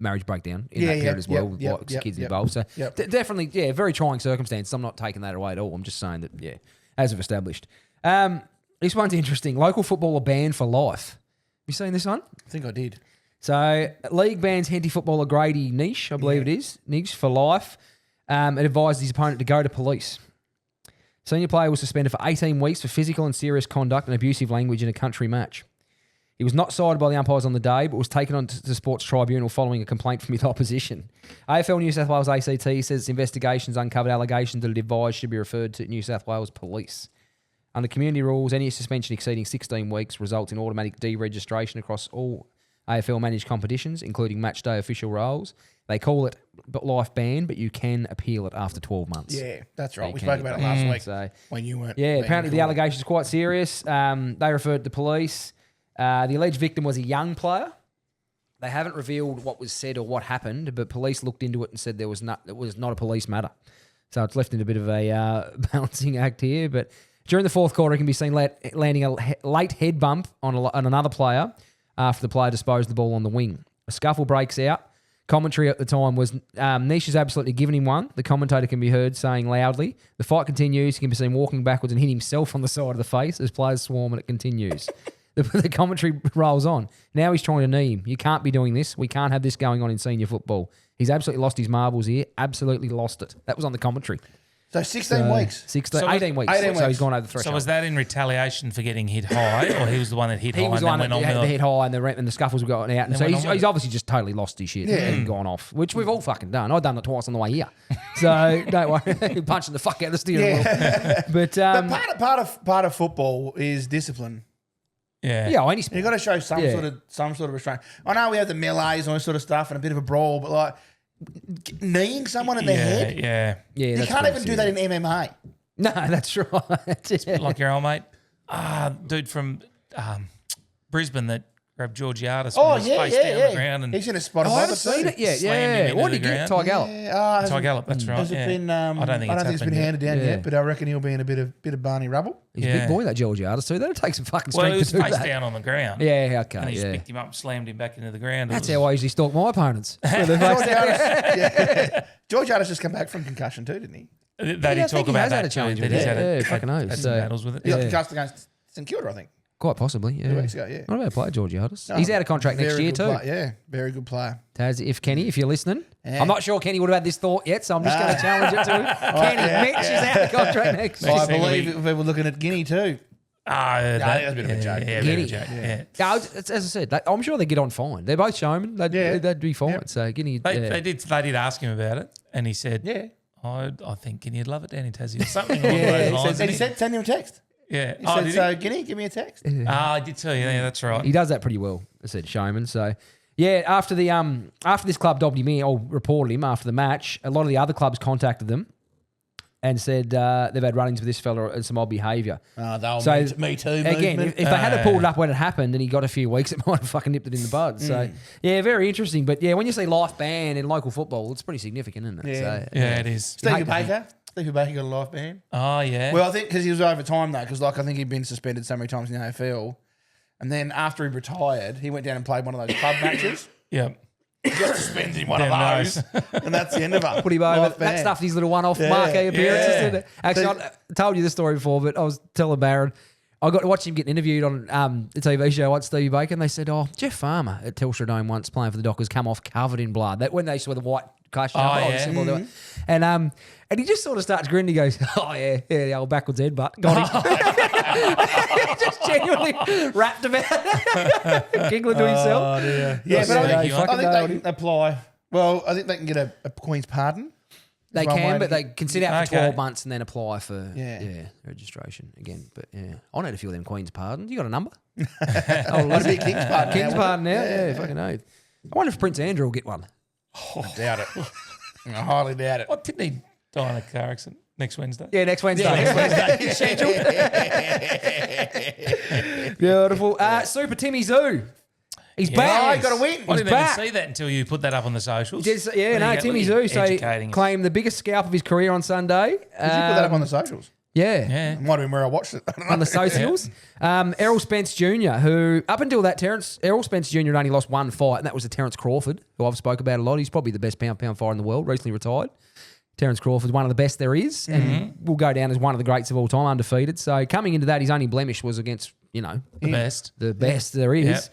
marriage breakdown in that period as well, with kids involved. So definitely, very trying circumstances. I'm not taking that away at all. I'm just saying that, as I've established. This one's interesting. Local footballer banned for life. Have you seen this one? I think I did. So, league bans Henty footballer Grady Niche, I believe it is, Niche for life. It advised his opponent to go to police. Senior player was suspended for 18 weeks for physical and serious conduct and abusive language in a country match. He was not sided by the umpires on the day, but was taken on to the sports tribunal following a complaint from his opposition. AFL New South Wales ACT says investigations uncovered allegations that it advised should be referred to New South Wales Police. Under community rules, any suspension exceeding 16 weeks results in automatic deregistration across all AFL managed competitions, including match day official roles. They call it life ban, but you can appeal it after 12 months. Yeah, that's right. You We can spoke get about it that. last week So, when you weren't. apparently the allegation is quite serious. They referred to police. The alleged victim was a young player. They haven't revealed what was said or what happened, but police looked into it and said it was not a police matter. So it's left in a bit of a balancing act here. But during the fourth quarter, it can be seen landing a late head bump on another player after the player disposed the ball on the wing. A scuffle breaks out. Commentary at the time was Niche has absolutely given him one. The commentator can be heard saying loudly. The fight continues. He can be seen walking backwards and hit himself on the side of the face as players swarm, and it continues. The commentary rolls on. Now he's trying to knee him. You can't be doing this. We can't have this going on in senior football. He's absolutely lost his marbles here. Absolutely lost it. That was on the commentary. So 16 weeks. 18 weeks. 18 So weeks. he's gone over the threshold. So was that in retaliation for getting hit high, or he was the one that hit high He was and the one then that went on had with the it? head high and the scuffles were going out. And so went on with he's it. obviously just totally lost his shit and gone off, which we've all fucking done. I've done it twice on the way here. So don't worry. Punching the fuck out of the steering wheel. But, But part of football is discipline. Yeah. yeah, any sport. You've got to show some sort of restraint. I know we have the melees and all this sort of stuff and a bit of a brawl, but like kneeing someone in the head, Yeah. Yeah, you that's can't pretty even do that serious. in MMA. No, that's right. Like your old mate, dude from Brisbane that grabbed Georgiades Oh, with his yeah, face yeah, down yeah. the ground and He's in a spot Oh, I above haven't it seen too. it yet. slammed him Yeah. into What the did he get? ground. Ty Gallop. Ty Gallop, that's right. Has it Yeah. been? I don't think it's been happened handed down yet. yet, but I reckon he'll be in a bit of Barney rubble. He's a Yeah. big boy, that Georgiades too. That'll take some fucking Well, strength he was to do face that. down on the ground. Yeah, okay. And he just Yeah. picked him up and slammed him back into the ground. It That's was- how I usually stalk my opponents. George Addis just come back from concussion too, didn't he? They I did think talk he about has had that a challenge too. with That he's it. had Yeah, had- fucking knows. had some So- battles with it. He got Yeah. concussed against St Kilda, I think. Quite possibly, yeah. 2 weeks ago, yeah. What about player Georgiades? No, He's out of contract next very year good too. player, yeah, very good player. Taz, if you're listening, Yeah. I'm not sure Kenny would have had this thought yet, so I'm just going to challenge it to him. Kenny, Mitch is out of contract next year. I Secondly- believe we were looking at Guinea too. That was a bit of a joke. Yeah, Guinea. bit of a joke, yeah. Yeah, as I said, I'm sure they get on fine. They're both showmen. They'd be fine. Yep. So Guinea, They did ask him about it, and he said, Yeah. I think Guinea'd love it down in Tassie or something along Yeah, those he lines. said, didn't send him a text. Yeah. He Oh, said, did so he? Guinea, give me a text. I did tell you. Yeah, that's right. he does that pretty well. I said showman. So yeah, after this club dobbed him in or reported him after the match, a lot of the other clubs contacted them and said they've had run-ins with this fella and some odd behaviour. They'll So, me too. Again, movement. if they had pulled it up when it happened and he got a few weeks, it might have fucking nipped it in the bud. So, yeah, very interesting. But, yeah, when you see life ban in local football, it's pretty significant, isn't it? Yeah. So, Yeah, it is. Stevie Baker. Stevie Baker got a life ban. Oh, yeah. Well, I think because he was over time though, because I think he'd been suspended so many times in the AFL, and then after he retired, he went down and played one of those club matches. yeah. Just suspended him one Damn of those, and that's the end of it. put him over. Life That ban. stuffed his little one-off Yeah, marquee appearances, yeah. didn't it? Actually, I told you the story before, but I was telling Barron, I got to watch him get interviewed on the TV show once, Stevie Baker, and they said, Jeff Farmer at Telstra Dome once playing for the Dockers come off covered in blood. That when they saw the white cushion. yeah. And he just sort of starts grinning. He goes, oh, yeah, the old backwards headbutt. Got him. Just genuinely rapped about it. Giggling to himself. Oh, dear. Yeah, but Sneaky I one. I fucking think know they him. can apply. Well, I think they can get a Queen's pardon. They One way can, to but they get- can sit out for Okay. 12 months and then apply for Yeah. registration again. But yeah, I need a few of them Queen's pardons. You got a number? That'd be a King's pardon. King's now, pardon now? wouldn't it? Yeah, fucking oath. I wonder if Prince Andrew will get one. I doubt it. I highly doubt it. What, didn't he die in a car accident next Wednesday? Yeah, next Wednesday. Next Beautiful. Super Timmy Zoo. He's back. Oh, he got a win. I He's didn't back. even see that until you put that up on the socials. Just, yeah, There no, you go. Timmy Look Zoo. at So educating us. claimed the biggest scalp of his career on Sunday. Did you put that up on the socials? Yeah. Yeah. It might have been where I watched it. I don't know. On the socials. Errol Spence Jr., who up until that, Errol Spence Jr. had only lost one fight, and that was to Terence Crawford, who I've spoke about a lot. He's probably the best pound fighter in the world, recently retired. Terence Crawford's one of the best there is, and will go down as one of the greats of all time, undefeated. So coming into that, his only blemish was against, The best. the best there is.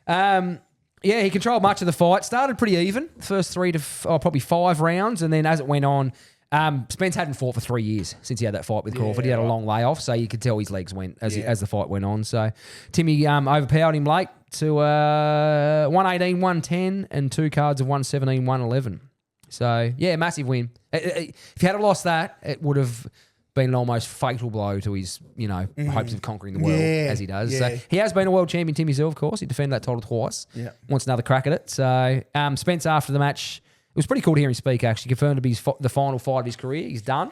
Yeah, he controlled much of the fight. Started pretty even, first probably 5 rounds, and then as it went on, Spence hadn't fought for 3 years since he had that fight with Crawford. He had a long layoff, so you could tell his legs went as the fight went on. So Timmy overpowered him late to 118, 110, and 2 cards of 117, 111. So yeah, massive win. If he had lost that, it would have been an almost fatal blow to his, hopes of conquering the world as he does. So Yeah. he has been a world champion, Timmy Zoo, of course. He defended that title twice. Yeah. Wants another crack at it. So Spence, after the match, it was pretty cool to hear him speak, actually. Confirmed to be the final fight of his career. He's done.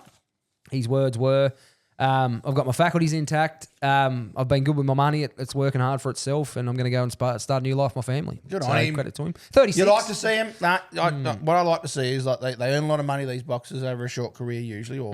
His words were, I've got my faculties intact. I've been good with my money. It's working hard for itself, and I'm going to go and start a new life with my family. Good So on him. Credit to him. 36. You like to see him? What I like to see is like they earn a lot of money, these boxers, over a short career usually, or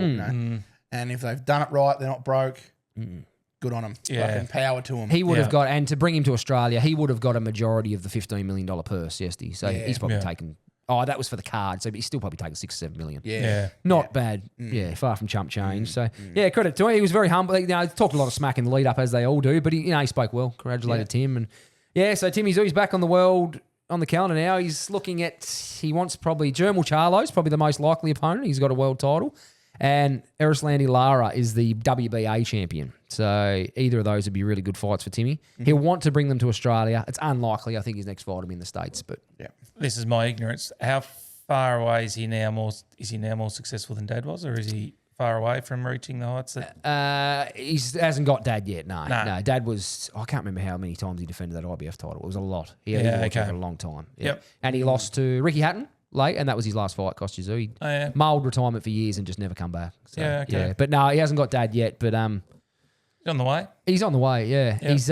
and if they've done it right, they're not broke. Good on them. Yeah. Fucking power to them. He would Yeah. have got, and to bring him to Australia, he would have got a majority of the $15 million purse, yesterday. So he's probably taken, that was for the card, so he's still probably taken 6 or 7 million. Yeah. Not bad. Far from chump change. So, credit to him. He was very humble. He talked a lot of smack in the lead up, as they all do, but he spoke well. Congratulated Tim. And so Timmy Zoo, he's back on the calendar now. He's looking at, he wants probably, Jermel Charlo's probably the most likely opponent. He's got a world title. And Erislandy Lara is the WBA champion. So either of those would be really good fights for Timmy. He'll want to bring them to Australia. It's unlikely. I think his next fight will be in the States. But This is my ignorance. How far away is he now? Is he now more successful than Dad was, or is he far away from reaching the heights that? he hasn't got Dad yet. No. No. Dad was, I can't remember how many times he defended that IBF title. It was a lot. He had Yeah, it okay. for a long time. Yeah. Yep. And he lost to Ricky Hatton late, and that was his last fight, cost you. He Oh, yeah. mulled retirement for years and just never come back. So, Yeah, okay. yeah. But no, he hasn't got Dad yet. But He's on the way. he's on the way. Yeah. Yeah. He's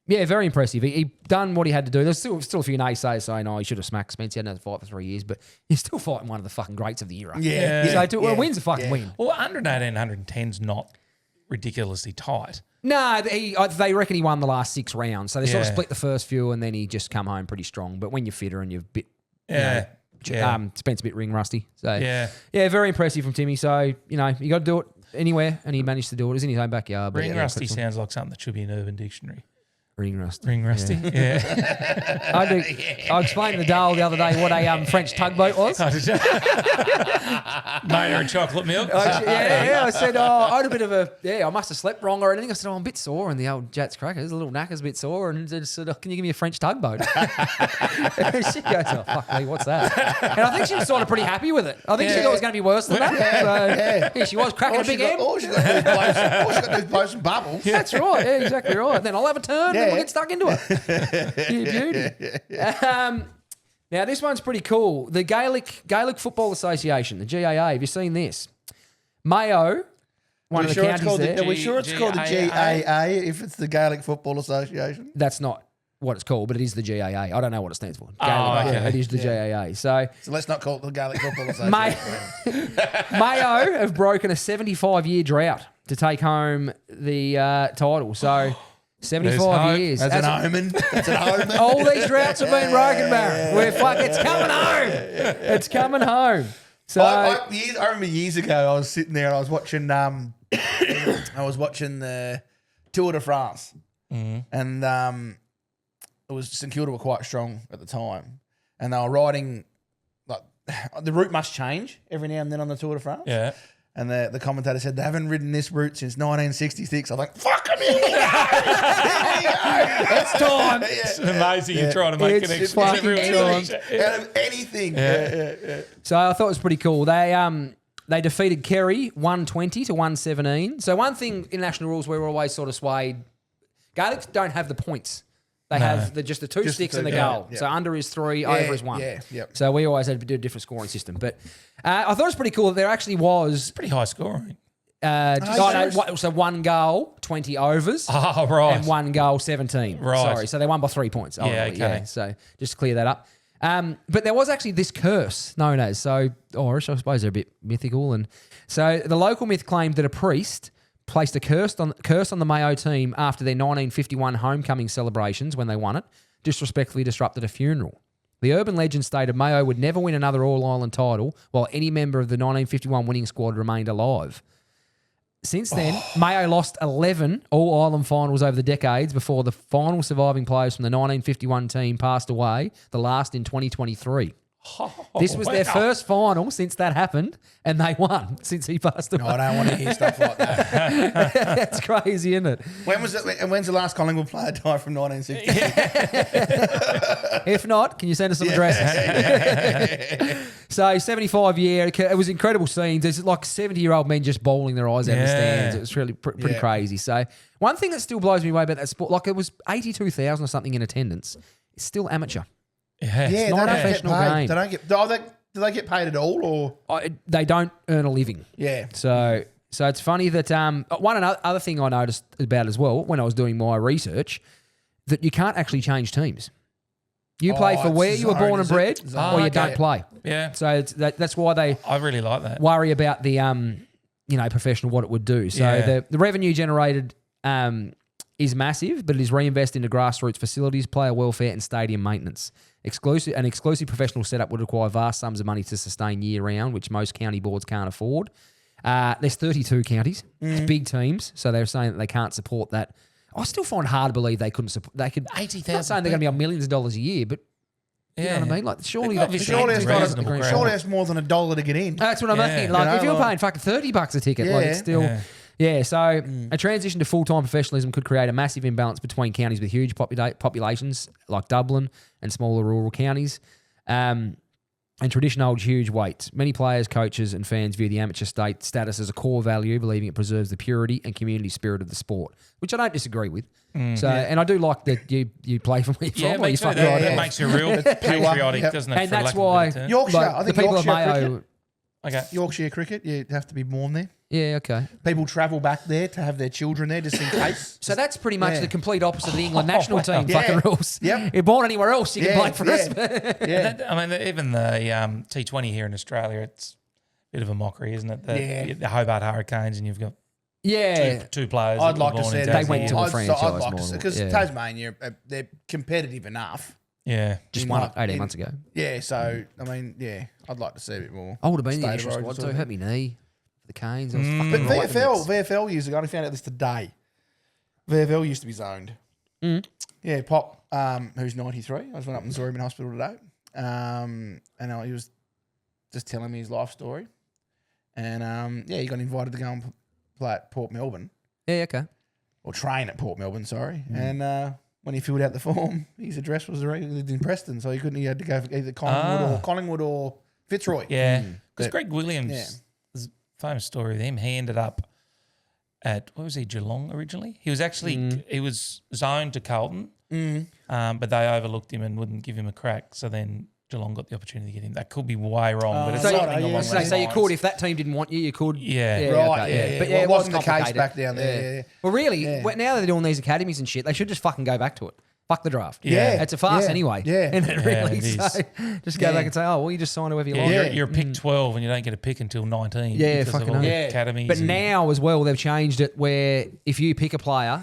Yeah, very impressive. He done what he had to do. There's still a few naysayers saying, he should have smacked Spence. He hadn't had to fight for 3 years, but he's still fighting one of the fucking greats of the era. Yeah. So a win's a fucking win. Well, 118, 110's not ridiculously tight. No, they reckon he won the last 6 rounds. So they sort of split the first few and then he just come home pretty strong. But when you're fitter and you're a bit, Spence a bit ring rusty. So yeah, very impressive from Timmy. So, you got to do it anywhere and he managed to do it. It was in his own backyard. Ring rusty sounds like something that should be in Urban Dictionary. Ring rusty. Ring rusty, yeah. I explained to the Dale the other day what a French tugboat was. Oh, did you? Mayo and chocolate milk. I said, I had a bit of I must have slept wrong or anything. I said, I'm a bit sore. And the old Jats crackers, the little knacker's a bit sore. And I said, can you give me a French tugboat? She goes, fuck me, what's that? And I think she was sort of pretty happy with it. I think she thought it was going to be worse than that. So, she was cracking a big egg. All she got to do is blow some bubbles. That's right. Yeah, exactly right. Then I'll have a turn and we'll get stuck into it. You beauty. Now, this one's pretty cool. The Gaelic Football Association, the GAA. Have you seen this? Mayo, one of the counties there. Are we sure it's called the GAA if it's the Gaelic Football Association? That's not what it's called, but it is the GAA. I don't know what it stands for. Okay. It is the GAA. So let's not call it the Gaelic Football Association. Mayo have broken a 75-year drought to take home the title. So 75 years. That's an omen. That's an omen. All these droughts have been broken, Baron. It's coming home. It's coming home. So I remember years ago, I was sitting there and I was watching the Tour de France, and it was St Kilda were quite strong at the time, and they were riding like the route must change every now and then on the Tour de France. Yeah. And the commentator said they haven't ridden this route since 1966. I'm like, fuck them, here we go. it's time. It's amazing you're trying to make an excuse out of anything. So I thought it was pretty cool. They defeated Kerry 120 to 117. So one thing in national rules we're always sort of swayed. Gaelics don't have the points. They have just the two sticks and the goal. Yeah. So under is 3, over is 1. Yeah, yep. So we always had to do a different scoring system. But I thought it was pretty cool that there actually was... Pretty high scoring. So 1 goal, 20 overs. Oh, right. And 1 goal, 17. Right. Sorry. So they won by 3 points. Okay. Yeah, so just to clear that up. But there was actually this curse known as, Irish, I suppose they're a bit mythical. And so the local myth claimed that a priest placed a curse on the Mayo team after their 1951 homecoming celebrations when they won it, disrespectfully disrupted a funeral. The urban legend stated Mayo would never win another All-Ireland title while any member of the 1951 winning squad remained alive. Since then, Mayo lost 11 All-Ireland finals over the decades before the final surviving players from the 1951 team passed away, the last in 2023. This was their first final since that happened, and they won since he passed away. No, I don't want to hear stuff like that. That's crazy, isn't it? When's the last Collingwood player died from 1960? If not, can you send us some addresses? So 75 year, it was incredible scenes. There's like 70-year-old men just bawling their eyes out of the stands. It was really pretty crazy. So one thing that still blows me away about that sport, like it was 82,000 or something in attendance. It's still amateur. It's not a professional game. They don't get. Do they get paid at all, or they don't earn a living? Yeah. So it's funny that one other thing I noticed about as well when I was doing my research, that you can't actually change teams. You play for where you were born and bred, or you don't play. Yeah. So that's why I really like that. worry about the professional what it would do. So the revenue generated is massive, but it is reinvested into grassroots facilities, player welfare, and stadium maintenance. An exclusive professional setup would require vast sums of money to sustain year round, which most county boards can't afford. There's 32 counties. It's big teams, so they're saying that they can't support that. I still find it hard to believe they couldn't support. They could 80,000. Not saying they're going to be on millions of dollars a year, but you know what I mean. Like surely that's more than $1 to get in. That's what I mean. Like if you're paying fucking $30 a ticket, like it's still. Yeah, so a transition to full-time professionalism could create a massive imbalance between counties with huge populations like Dublin and smaller rural counties. And tradition holds huge weight. Many players, coaches and fans view the amateur status as a core value, believing it preserves the purity and community spirit of the sport, which I don't disagree with. And I do like that you play for me. Yeah, it makes you real patriotic, doesn't it? And that's why Yorkshire, I think the people Yorkshire of Mayo... cricket. Okay. Yorkshire cricket, you have to be born there. Yeah, okay. People travel back there to have their children there just in case. So that's pretty much Yeah. the complete opposite of the England national team Yeah. fucking rules. Yep. You're born anywhere else, you can Yeah, play for us. yeah. I mean, even the T20 here in Australia, it's a bit of a mockery, isn't it? The Hobart Hurricanes, and you've got Yeah. two players. I'd that were like to born see in that. They went Tasmania. to a I'd franchise like to model, because yeah. Tasmania, they're competitive enough. Yeah. Just in won like- it 18 in- months ago. Yeah, so I mean, yeah, I'd like to see a bit more. I would have been in the State of initial origin squad sort too. of Hurt my knee for the Canes. I was fucking But right in the mix. VFL years ago, I only found out this today. VFL used to be zoned. Yeah, Pop, who's 93. I just went up and saw him in hospital today. And he was just telling me his life story. And he got invited to go and play at Port Melbourne, Yeah, okay. or train at Port Melbourne, sorry. And when he filled out the form, his address was he lived in Preston, so he had to go for either Collingwood or Fitzroy. Yeah. Because But- Greg Williams, yeah. there's a famous story with him. He ended up at, what was he, Geelong originally? He was actually, he was zoned to Carlton, but they overlooked him and wouldn't give him a crack. So then Geelong got the opportunity to get him. That could be way wrong, but it's So, something yeah. along so, those so you lines. could, if that team didn't want you, you could. Yeah. Right, okay, yeah. But Well, it it was wasn't the case complicated. back down there, yeah. Well, really, Yeah. now that they're doing these academies and shit, they should just fucking go back to it. Fuck the draft. Yeah. It's a farce Yeah. anyway. Yeah. Isn't it, Yeah, really? it So is. just go Yeah. back and say, oh, well, you just sign whoever you Yeah, like. you're pick 12 and you don't get a pick until 19. Yeah, because of fucking all the hell. Yeah. academies. But and- now as well, they've changed it where if you pick a player,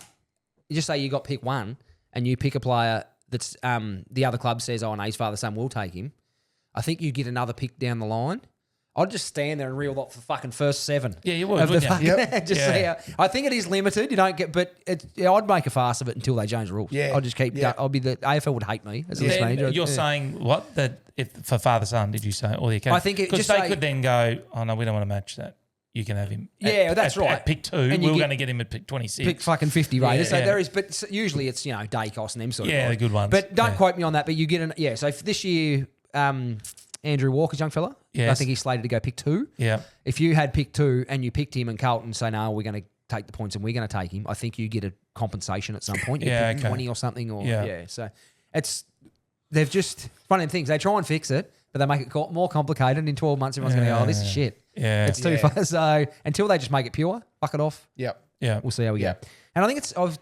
you just say you got pick one and you pick a player that's the other club says, oh, no, his father, son will take him. I think you get another pick down the line. I'd just stand there and reel off the fucking first 7. Yeah, you would, of the wouldn't you? fucking- just see Yeah. how, I think it is limited. You don't get, but I'd make a farce of it until they change the rules. Yeah. I'll just keep. Yeah. I'll be the AFL would hate me as a Then manager. you're Yeah. saying what? That if for father son, did you say, or the academy? I think it- because just they say- could then go, oh no, we don't want to match that. You can have him. Yeah, that's right. At pick 2, And you we're get- going to get him at pick 26. pick fucking 50 Raiders. So Yeah. there is, but usually it's day cost and them sort of. Yeah, guys. the good ones. But don't Yeah. quote me on that. But you get so for this year, Andrew Walker's young fella. Yes. I think he's slated to go pick 2. Yeah. If you had pick 2 and you picked him and Carlton say, no, we're going to take the points and we're going to take him, I think you get a compensation at some point. You Yeah, pick okay. 20 or something. Or Yeah. So they've just, one of the things, they try and fix it, but they make it more complicated. And in 12 months, everyone's going to go, oh, this is shit. Yeah. It's too far. So until they just make it pure, fuck it off, Yep. Yeah. we'll see how we Yeah. go. And I think I've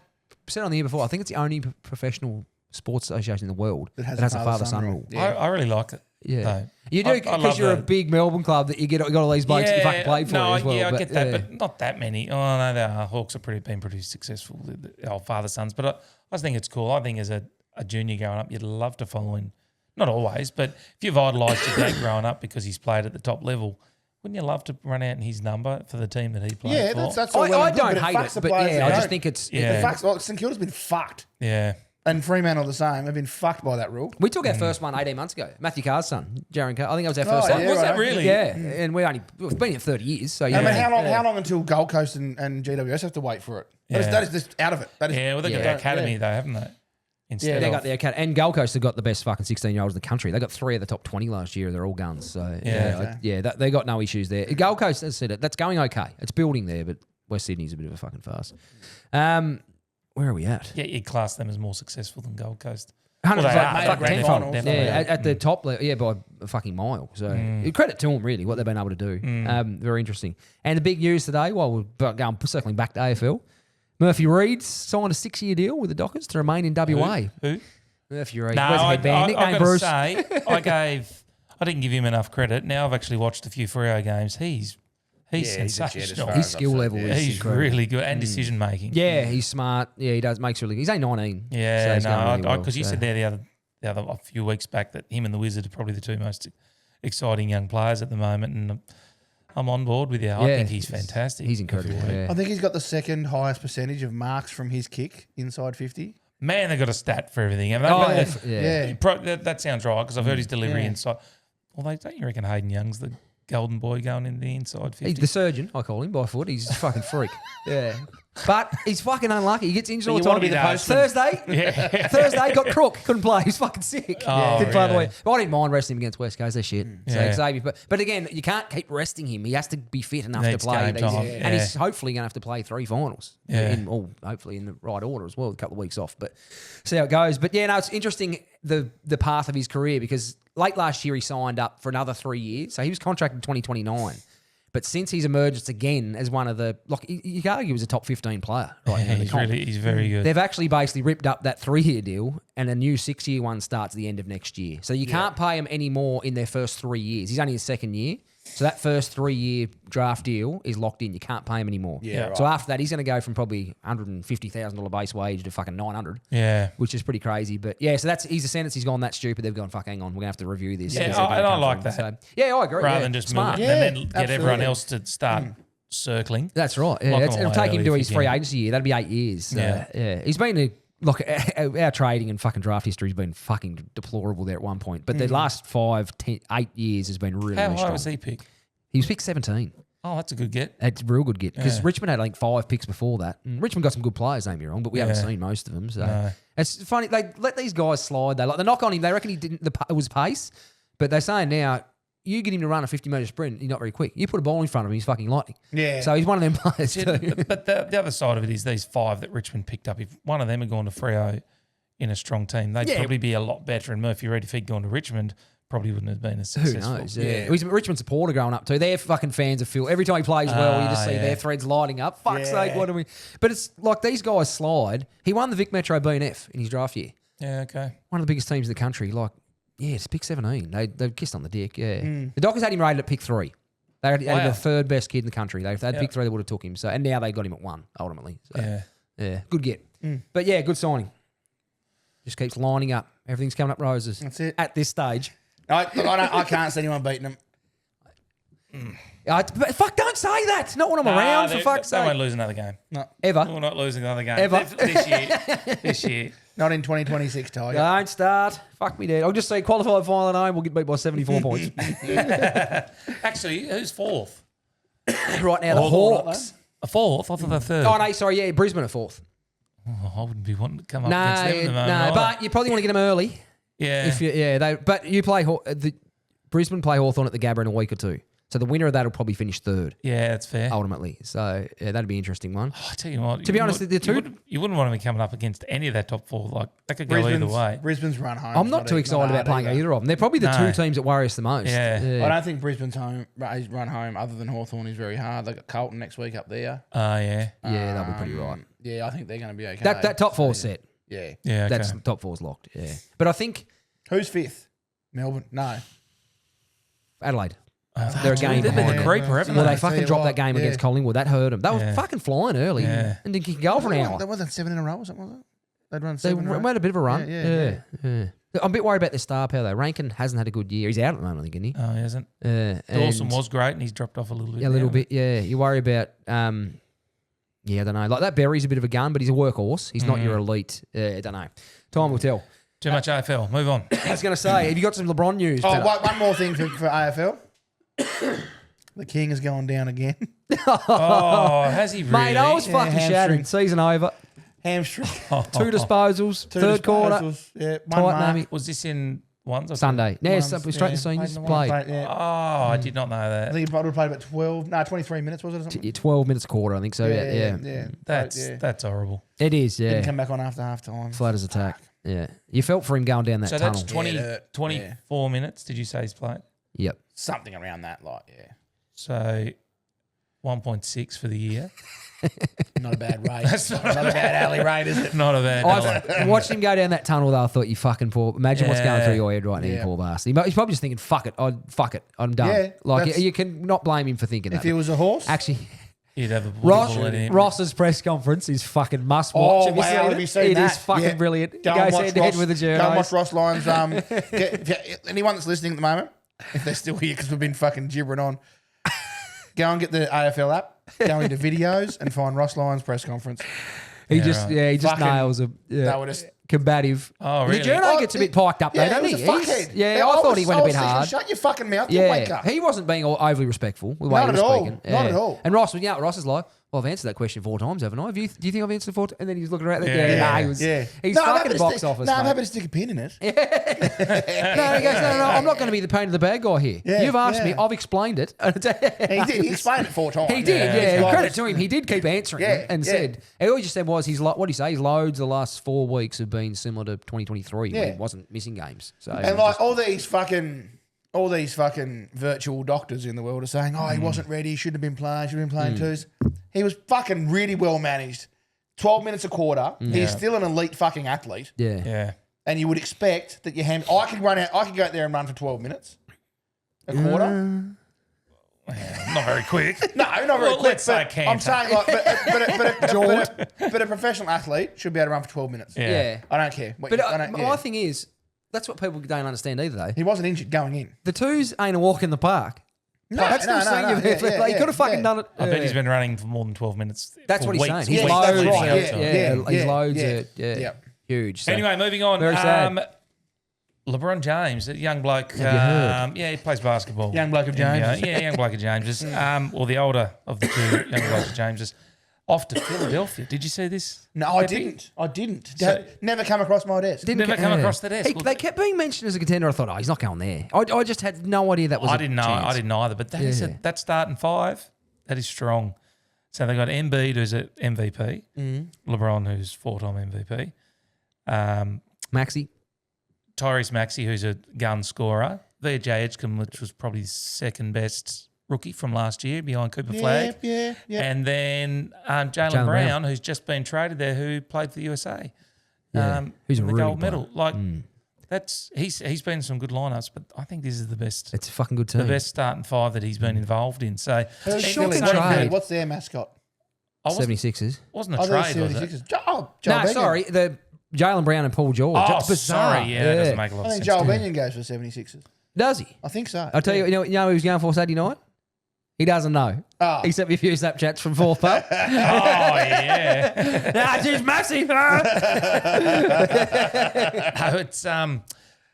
said on the year before, I think it's the only professional sports association in the world that has a father-son rule. Yeah. I really like it. Yeah. though. You do I because love you're a that. big Melbourne club that you got all these blokes that you fucking played for no, as well. yeah, I but, get that, yeah. but not that many. Oh no, the Hawks have been pretty successful, the old father sons. But I just think it's cool. I think as a junior growing up, you'd love to follow in. Not always, but if you've idolised your dad growing up because he's played at the top level, wouldn't you love to run out in his number for the team that he played Yeah, for? that's all well I and good, don't but hate fucks it, the but players yeah, that I just don't. think it's. Yeah. The fucks, St Kilda's been fucked. Yeah. And Fremantle the same. Have been fucked by that rule. We took our first one 18 months ago. Matthew Carr's son, Jaron Carr. I think that was our first yeah, one. Was that right. really? Yeah, and we've been here 30 years. So yeah. I mean, how long until Gold Coast and GWS have to wait for it? Yeah. That is just out of it. That is, Yeah, well, they got Yeah. the academy though, haven't they? Instead They of, got their cat, and Gold Coast have got the best fucking 16-year-olds in the country. They got 3 of the top 20 last year. They're all guns. So they got no issues there. Gold Coast, as I said, that's going okay. It's building there, but West Sydney's a bit of a fucking farce. Where are we at? yeah, you'd class them as more successful than Gold Coast. 100%, Well, they are. fucking Grand tenfold. final, definitely. Yeah, at the top level, yeah, by a fucking mile. So credit to them, really, what they've been able to do. Very interesting. And the big news today, while we're going circling back to AFL, Murphy Reed's signed a 6-year deal with the Dockers to remain in WA. Who? Murphy Reed, No, where's the I've headband? Nickname got to Bruce. say, I didn't give him enough credit. Now I've actually watched a few Freo games. He's he's a jet as sensational. far His as skill I've level seen, is He's incredible. really good and decision making. Yeah, he's smart. Yeah, he does. Makes really. He's only 19. Yeah, so he's going really well, because you so. said there the other a few weeks back that him and the Wizard are probably the 2 most exciting young players at the moment, and I'm on board with you. I think he's fantastic. He's incredible. Yeah. I think he's got the second highest percentage of marks from his kick inside 50. Man, they've got a stat for everything. haven't Oh, they? yeah. That sounds right because I've heard his delivery Yeah. inside. Although, don't you reckon Hayden Young's the golden boy going in the inside 50? He's the surgeon, I call him, by foot. He's a fucking freak. Yeah. But he's fucking unlucky. He gets injured all You the wanna time. be the postman. Thursday got crook. Couldn't play. He's fucking sick. Oh, Didn't play the really? week. But I didn't mind resting him against West Coast. They're shit. So Yeah. Xavier, but again, you can't keep resting him. He has to be fit enough Needs to play. game time. And he's hopefully going to have to play 3 finals. Yeah. Hopefully in the right order as well. A couple of weeks off. But see how it goes. But yeah, no, it's interesting the path of his career because late last year he signed up for another 3 years. So he was contracted in 2029. But since he's emerged again as one of the, like, you could argue he was a top 15 player right now in the comp. He's very good. They've actually basically ripped up that 3-year deal and a new 6-year one starts at the end of next year. So you can't pay him any more in their first 3 years. He's only his second year. So that first 3-year draft deal is locked in. You can't pay him anymore. Yeah, right. So after that, he's going to go from probably $150,000 base wage to fucking $900. Yeah. Which is pretty crazy. But yeah, so that's his sentence. He's gone that stupid. They've gone, fuck, hang on. We're going to have to review this. Yeah, This is gonna and I come like from. that. So, yeah, I agree. Rather yeah. than just Smart. move it and then Yeah, get everyone absolutely. else to start circling. That's right. Yeah, Lock 'em it'll away take him early to if his you free can. agency year. That'll be 8 years. So, Yeah. yeah. He's been our trading and fucking draft history has been fucking deplorable there at one point. But the last 5, 10, 8 years has been really, How really high strong. was he picked? He was picked 17. Oh, that's a good get. It's a real good get because Yeah. Richmond had like 5 picks before that. And Richmond got some good players, don't get me wrong, but we haven't Yeah. seen most of them. So No. it's funny. They let these guys slide. They knock on him. They reckon he didn't. It was pace, but they're saying now you get him to run a 50-metre sprint. He's not very quick. You put a ball in front of him, he's fucking lightning. Yeah. So he's one of them players Yeah, too. but the other side of it is these 5 that Richmond picked up. If one of them had gone to Freo in a strong team, they'd Yeah. probably be a lot better. And Murphy Reid, if he'd gone to Richmond, probably wouldn't have been as Who successful. knows? Yeah. He was a Richmond supporter growing up too. They're fucking fans of Phil. Every time he plays well, you just see yeah. their threads lighting up. Fuck's Yeah. sake, what do we? But it's like these guys slide. He won the Vic Metro B&F in his draft year. Yeah, okay. One of the biggest teams in the country. Like, yeah, it's pick 17. They kissed on the dick. Yeah, the Dockers had him rated at pick 3. They had Wow. the 3rd best kid in the country. If they had pick 3, they would have took him. So and now they got him at 1 ultimately. So, Yeah. good get. But yeah, good signing. Just keeps lining up. Everything's coming up roses. That's it. At this stage. I can't see anyone beating them. But fuck, don't say that. Not when I'm around, for fuck's They won't sake. lose another game. Ever. We're not losing another game. Ever. This year. This year. Not in 2026, Tiger. Don't start. Fuck me, Dad. I'll just say qualified final at home. We'll get beat by 74 points. Actually, who's 4th? Right now, the Hawks. A 4th? I thought they're 3rd. Oh, no, sorry. Yeah, Brisbane are 4th. Oh, I wouldn't be wanting to come up No, against them at the moment. no. either. But you probably want to get them early. yeah. If you, but you play Brisbane play Hawthorn at the Gabba in a week or 2. So the winner of that will probably finish 3rd Yeah, that's fair. ultimately. So yeah, that'd be an interesting one. I tell you what. To be honest, the two- You wouldn't want to be coming up against any of that top 4. Like, that could go either way. Brisbane's run home. I'm not too excited about playing either of them. They're probably the No. 2 teams that worry us the most. Yeah. I don't think Brisbane's run home other than Hawthorn is very hard. They got Carlton next week up there. Yeah. Yeah, they'll be pretty right. Yeah, I think they're going to be okay. That top 4 set. Yeah. Yeah, okay. That's top 4's locked. Yeah, but I think Who's 5th? Melbourne? No. Adelaide. Oh, They're a game they've been the behind. creeper, haven't Well, they? they fucking dropped that game against Collingwood. That hurt them. They were Yeah. fucking flying early Yeah. and didn't kick a goal for an hour. That wasn't 7 in a row or something, was it? They'd run They 7 in a row. made a bit of a run. Yeah. Yeah. I'm a bit worried about their star power though. Rankin hasn't had a good year. He's out at the moment, I think, isn't he? Oh, he hasn't. And- Dawson was great and he's dropped off a little bit. Yeah, a little now. bit. Yeah, you worry about. Yeah, I don't know. Like that Berry's a bit of a gun, but he's a workhorse. He's not your elite. I don't know. Time will tell. Too much AFL. Move on. I was going to say, have you got some LeBron news? Oh, Peter? one more thing for AFL. The King is going down again. Oh, has he really? Mate, I was fucking hamstring. shattered. Season over. Hamstring. 2 disposals. Third quarter. disposals, Yeah, Tight one mark. mammy. Was this in ones or Sunday. Yeah, Ones, straight yeah. to seniors. Played, Played. yeah. Oh, I did not know I that. think he probably played about 23 minutes, was it? Or something? Yeah, 12 minutes a quarter, I think so. Yeah. That's horrible. It is, yeah. Didn't come back on after half time. Flat as attack. Yeah. You felt for him going down that So tunnel. that's 20, Yeah, it hurt. 24 minutes, did you say he's played? Yep. Something around that, like, yeah. So 1.6 for the year. Not a bad rate. That's not a bad alley rate, is it? Not a bad dollar. I watched him go down that tunnel though. I thought, you fucking poor. Imagine what's going Yeah. through your head right now, you Yeah. poor bastard. He's probably just thinking, fuck it. I'm done. Yeah, like, that's- you can not blame him for thinking If that. he was a horse, Actually, You'd have a bullet in him. Ross's press conference is fucking must watch. Oh, wow, have you seen It that? is fucking Yeah. brilliant. Go He and goes watch head to head Ross- with the Go and watch journos. Ross Lyons. Anyone that's listening at the moment, if they're still here because we've been fucking gibbering on, go and get the AFL app, go into videos and find Ross Lyons press conference. He Yeah, just right. he just Fucking- nails him. They Yeah. were just combative. Oh, really? Journo gets a bit piked up, though, Yeah, doesn't he he? was a fuckhead. Yeah, I thought he went a bit thinking, hard. Shut your fucking mouth, you wanker. Yeah, he wasn't being overly respectful with the way Not he was at all. speaking. Not Yeah. at all. And Ross was, Ross is like, well, I've answered that question 4 times, haven't I? Do you think I've answered 4 times? And then he was looking around. He's fucking box office. No, I'm mate. happy to stick a pin in it. No, he goes, no, I'm not going to be the pain in the bag guy here. Yeah, You've asked me, yeah. I've explained it. He did. He explained it 4 times. He did, He's got Credit it. to him. He did keep answering Yeah, and yeah. said, all he just said was, what did he say? His loads the last 4 weeks have been similar to 2023 when Yeah. he wasn't missing games. So And like all these fucking virtual doctors in the world are saying, oh, he wasn't ready, he shouldn't have been playing twos. He was fucking really well managed. 12 minutes a quarter. He's still an elite fucking athlete. yeah. Yeah. And you would expect that your hand. I could go out there and run for 12 minutes. A quarter? Not very quick. No, not very Well, quick. let's say But canter. I'm saying like, but a professional athlete should be able to run for 12 minutes. Yeah. I don't care. But I don't, my thing is, that's what people don't understand either, though. he wasn't injured going in. The twos ain't a walk in the park. No, That's no, still saying no, yeah, he could have fucking done it. I bet he's been running for more than 12 minutes. That's for what he's weeks. saying. His Yes, loads, that's right. his loads yeah. are Yeah. huge. So. Anyway, moving on. Very sad. LeBron James, that young bloke. Have you heard? Yeah, he plays basketball. Young bloke of James. Yeah, young bloke of Jameses. Or the older of the two young blokes of Jameses. Off to Philadelphia. Did you see this? No, I Peppy? didn't. So- Never come across my desk. Never come across the desk. They kept being mentioned as a contender. I thought, he's not going there. I just had no idea that was I a didn't know. chance. I didn't know either. But that is Yeah. that starting 5, that is strong. So they got Embiid, who's an MVP. LeBron, who's 4-time MVP. Maxey. Tyrese Maxey, who's a gun scorer. VJ Edgecombe, which was probably the second best rookie from last year behind Cooper Flag. Yeah. And then Jalen Jaylen Brown, who's just been traded there, who played for the USA. Yeah. Who's a the really gold player. medal. Like he's been in some good lineups, but I think this is the best. It's a fucking good team. The best starting 5 that he's been involved in. So Who's Shocking Philly? trade. What's their mascot? I wasn't, 76ers. wasn't a Oh, they're trade, was it? 76ers. Oh, Joel No, Benyon. sorry. The Jalen Brown and Paul George. Oh, That's bizarre. sorry. Yeah, that doesn't make a lot I of think sense. Joel Benyon goes for 76ers. Does he? I think so. I'll tell you, you know who he was going for Saturday night? He doesn't know. Oh. He sent me a few Snapchats from fourth pub. Oh, yeah. Nah, it's massive.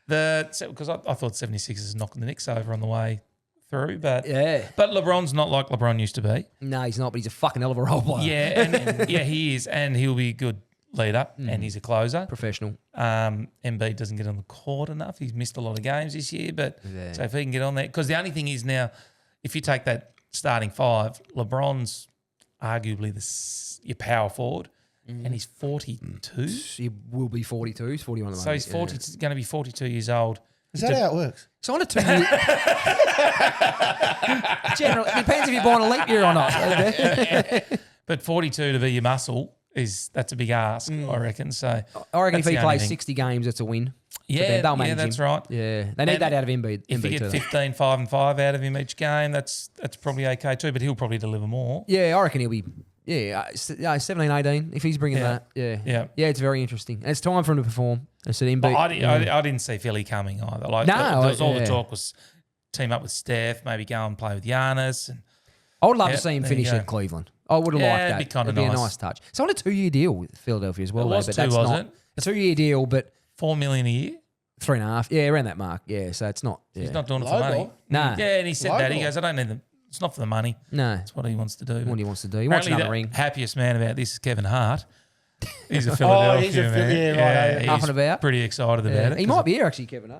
No, it's because I thought 76ers knocking the Knicks over on the way through, but Yeah. but LeBron's not like LeBron used to be. No, he's not, but he's a fucking hell of a role player. Yeah, and yeah, he is, and he'll be a good leader, and he's a closer. Professional. Embiid doesn't get on the court enough. He's missed a lot of games this year, but Yeah. so if he can get on there, because the only thing is now, if you take that starting 5, LeBron's arguably your power forward, and he's 42. He will be 42. He's 41 at the So moment. he's 40, going to be 42 years old. Is that how it works? It's on a 2 year. General, it depends if you're born a leap year or not. But 42 to be your muscle that's a big ask, I reckon. So I reckon if that's he the only plays thing. 60 games, it's a win. Yeah, they'll manage that's him. right. Yeah, they need And that out of Embiid. If you Embiid get too. 15, 5 and 5 out of him each game, that's probably okay too. But he'll probably deliver more. Yeah, I reckon he'll be 17, 18 if he's bringing Yeah. that. Yeah. Yeah. Yeah, it's very interesting. And it's time for him to perform. I said But Embiid. I didn't see Philly coming either. Like No, there was all yeah. the talk was team up with Steph, maybe go and play with Giannis. And I would love Yeah, to see him there you finish go. at Cleveland. I would have Yeah, liked it'd that. be kinda It'd be a nice. nice touch. It's on a 2 year deal with Philadelphia as well. It though, was but 2, that's wasn't not it? a 2 year deal, but $4 million a year. 3.5. Yeah, around that mark. Yeah, so it's not. Yeah. He's not doing it for Low money. ball. Nah. Yeah, and he said that. He Low goes, I don't need them. It's not for the money. No. That's what he wants to do. What he wants to do. He wants Apparently another the ring. happiest man about this is Kevin Hart. He's a Philadelphia he's a Phil- man. yeah, right, he's Up and about. pretty excited Yeah. about it. He might be here actually, Kevin. Huh?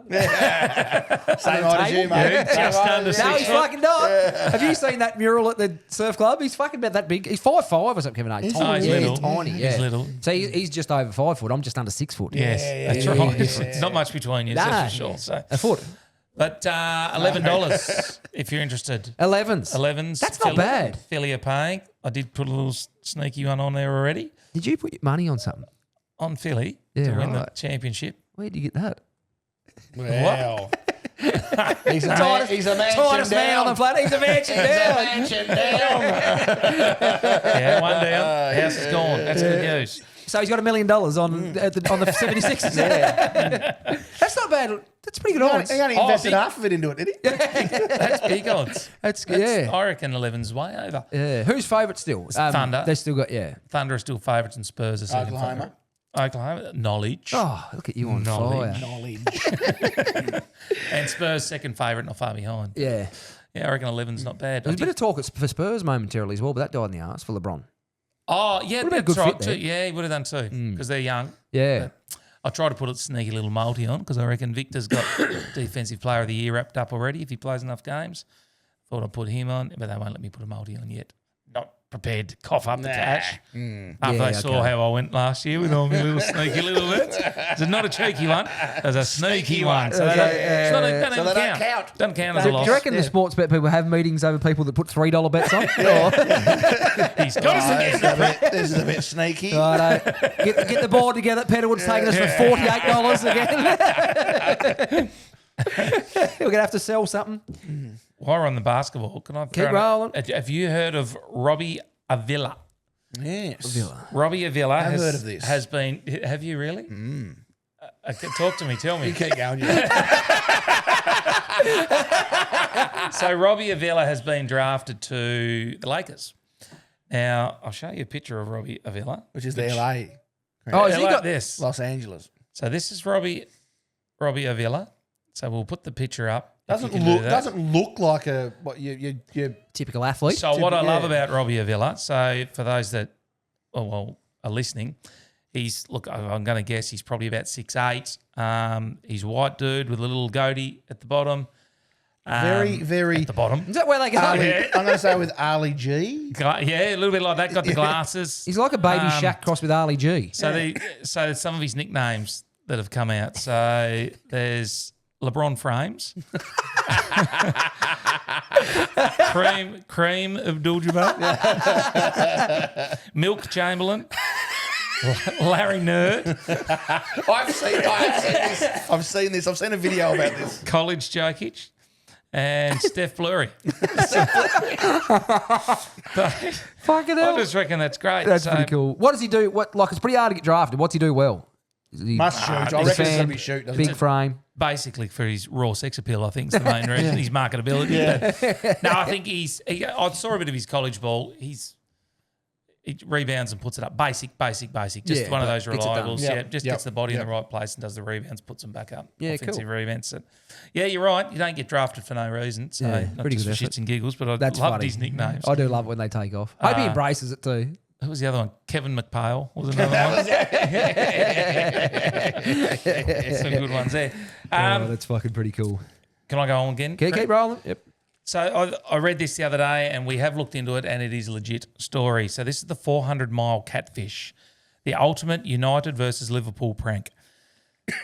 Same height as you, mate. Yeah, just under No, 6 he's foot. fucking not. Have you seen that mural at the surf club? He's fucking about that big. He's 5'5" or something, Kevin. He's Oh, tiny. he's Yeah, little. he's tiny. Yeah. He's little. So he's just over 5 foot. I'm just under 6 foot. Yes, that's yeah, right. yeah, It's not much between you, Nah. that's for sure. So, A foot. but $11 if you're interested. 11s. 11s. That's not bad. Philly are paying. I did put a little sneaky one on there already Did you put your money on something? on Philly Yeah, to win the right. championship. Where did you get that? Wow. He's a man. Tightest- He's a man. Tightest man on the planet. He's a mansion down. Mansion down. Yeah, one down. House is gone. That's good news. So he's got $1 million on the 76ers. Yeah. That's not bad. That's pretty good odds. He only Oh, invested big- half of it into it, did he? That's big odds. That's good. Yeah. I reckon 11's way over. Yeah. Who's favourite still? Thunder. They still got, yeah. Thunder are still favourites and Spurs are second Oklahoma. favourite. Oklahoma. Knowledge. Oh, look at you on Knowledge. fire. Knowledge. And Spurs second favourite, not far behind. Yeah. Yeah, I reckon 11's not bad. There was a bit of talk for Spurs momentarily as well, but that died in the arse for LeBron. Oh, yeah, Would've been a that's good right fit there. too. Yeah, he would have done too because they're young. Yeah. I tried to put a sneaky little multi on because I reckon Victor's got Defensive Player of the Year wrapped up already if he plays enough games. Thought I'd put him on, but they won't let me put a multi on yet. Not prepared to cough up the cash. After they saw how I went last year with all my little sneaky little bits. It's not a cheeky one. It's a sneaky one. So they don't count. Doesn't count as a loss. Do you reckon the sports bet people have meetings over people that put $3 bets on? He's got us again. This is a bit sneaky. Righto. Get the board together. Pedalwood's taking us for $48 again. We're going to have to sell something. While we're on the basketball, can I Keep rolling. Have you heard of Robbie Avila? Yes. Robbie Avila I've heard of this. has been. Have you really? Talk to me. Tell me. You keep going. So Robbie Avila has been drafted to the Lakers. Now I'll show you a picture of Robbie Avila, Which is the LA. Oh, has he like got this? Los Angeles. So this is Robbie Avila. So we'll put the picture up. if you Doesn't can do look that. doesn't look like a what you typical athlete? So what I love yeah. about Robbie Avila, so for those that are listening, I'm going to guess he's probably about 6'8". He's a white dude with a little goatee at the bottom. very at the bottom. Is that where they go? I'm going to say with Ali G. Yeah, a little bit like that. Got the glasses. He's like a baby Shaq crossed with Ali G. So some of his nicknames that have come out. So there's LeBron Frames, Cream Abdul-Jabbar, Milk Chamberlain, Larry Nerd, I've seen this. I've seen a video about this. College Jokic, and Steph Blurry. Fucking hell. I just reckon that's great. That's So, pretty cool. What does he do? It's pretty hard to get drafted. What's he do well? Is he Must shoot. I big reckon it's fan, going to be shoot. Doesn't big it? frame. Basically, for his raw sex appeal, I think is the main reason. His marketability. But, no, I think I saw a bit of his college ball. He rebounds and puts it up. Basic. Just Yeah, one of but those gets it done. reliables. Yep. Yeah, just Yep. gets the body in Yep. the right place and does the rebounds, puts them back up. Yeah, Offensive cool. rebounds. So, yeah, you're right. You don't get drafted for no reason. So Yeah, not pretty just good for effort. shits and giggles, but I That's loved funny. his nicknames. I do love it when they take off. I hope he embraces it too. Who was the other one? Kevin McPhail was another one. Some good ones there. That's fucking pretty cool. Can I go on again? Keep rolling. Yep. So I read this the other day and we have looked into it and it is a legit story. So this is the 400-mile catfish, the ultimate United versus Liverpool prank.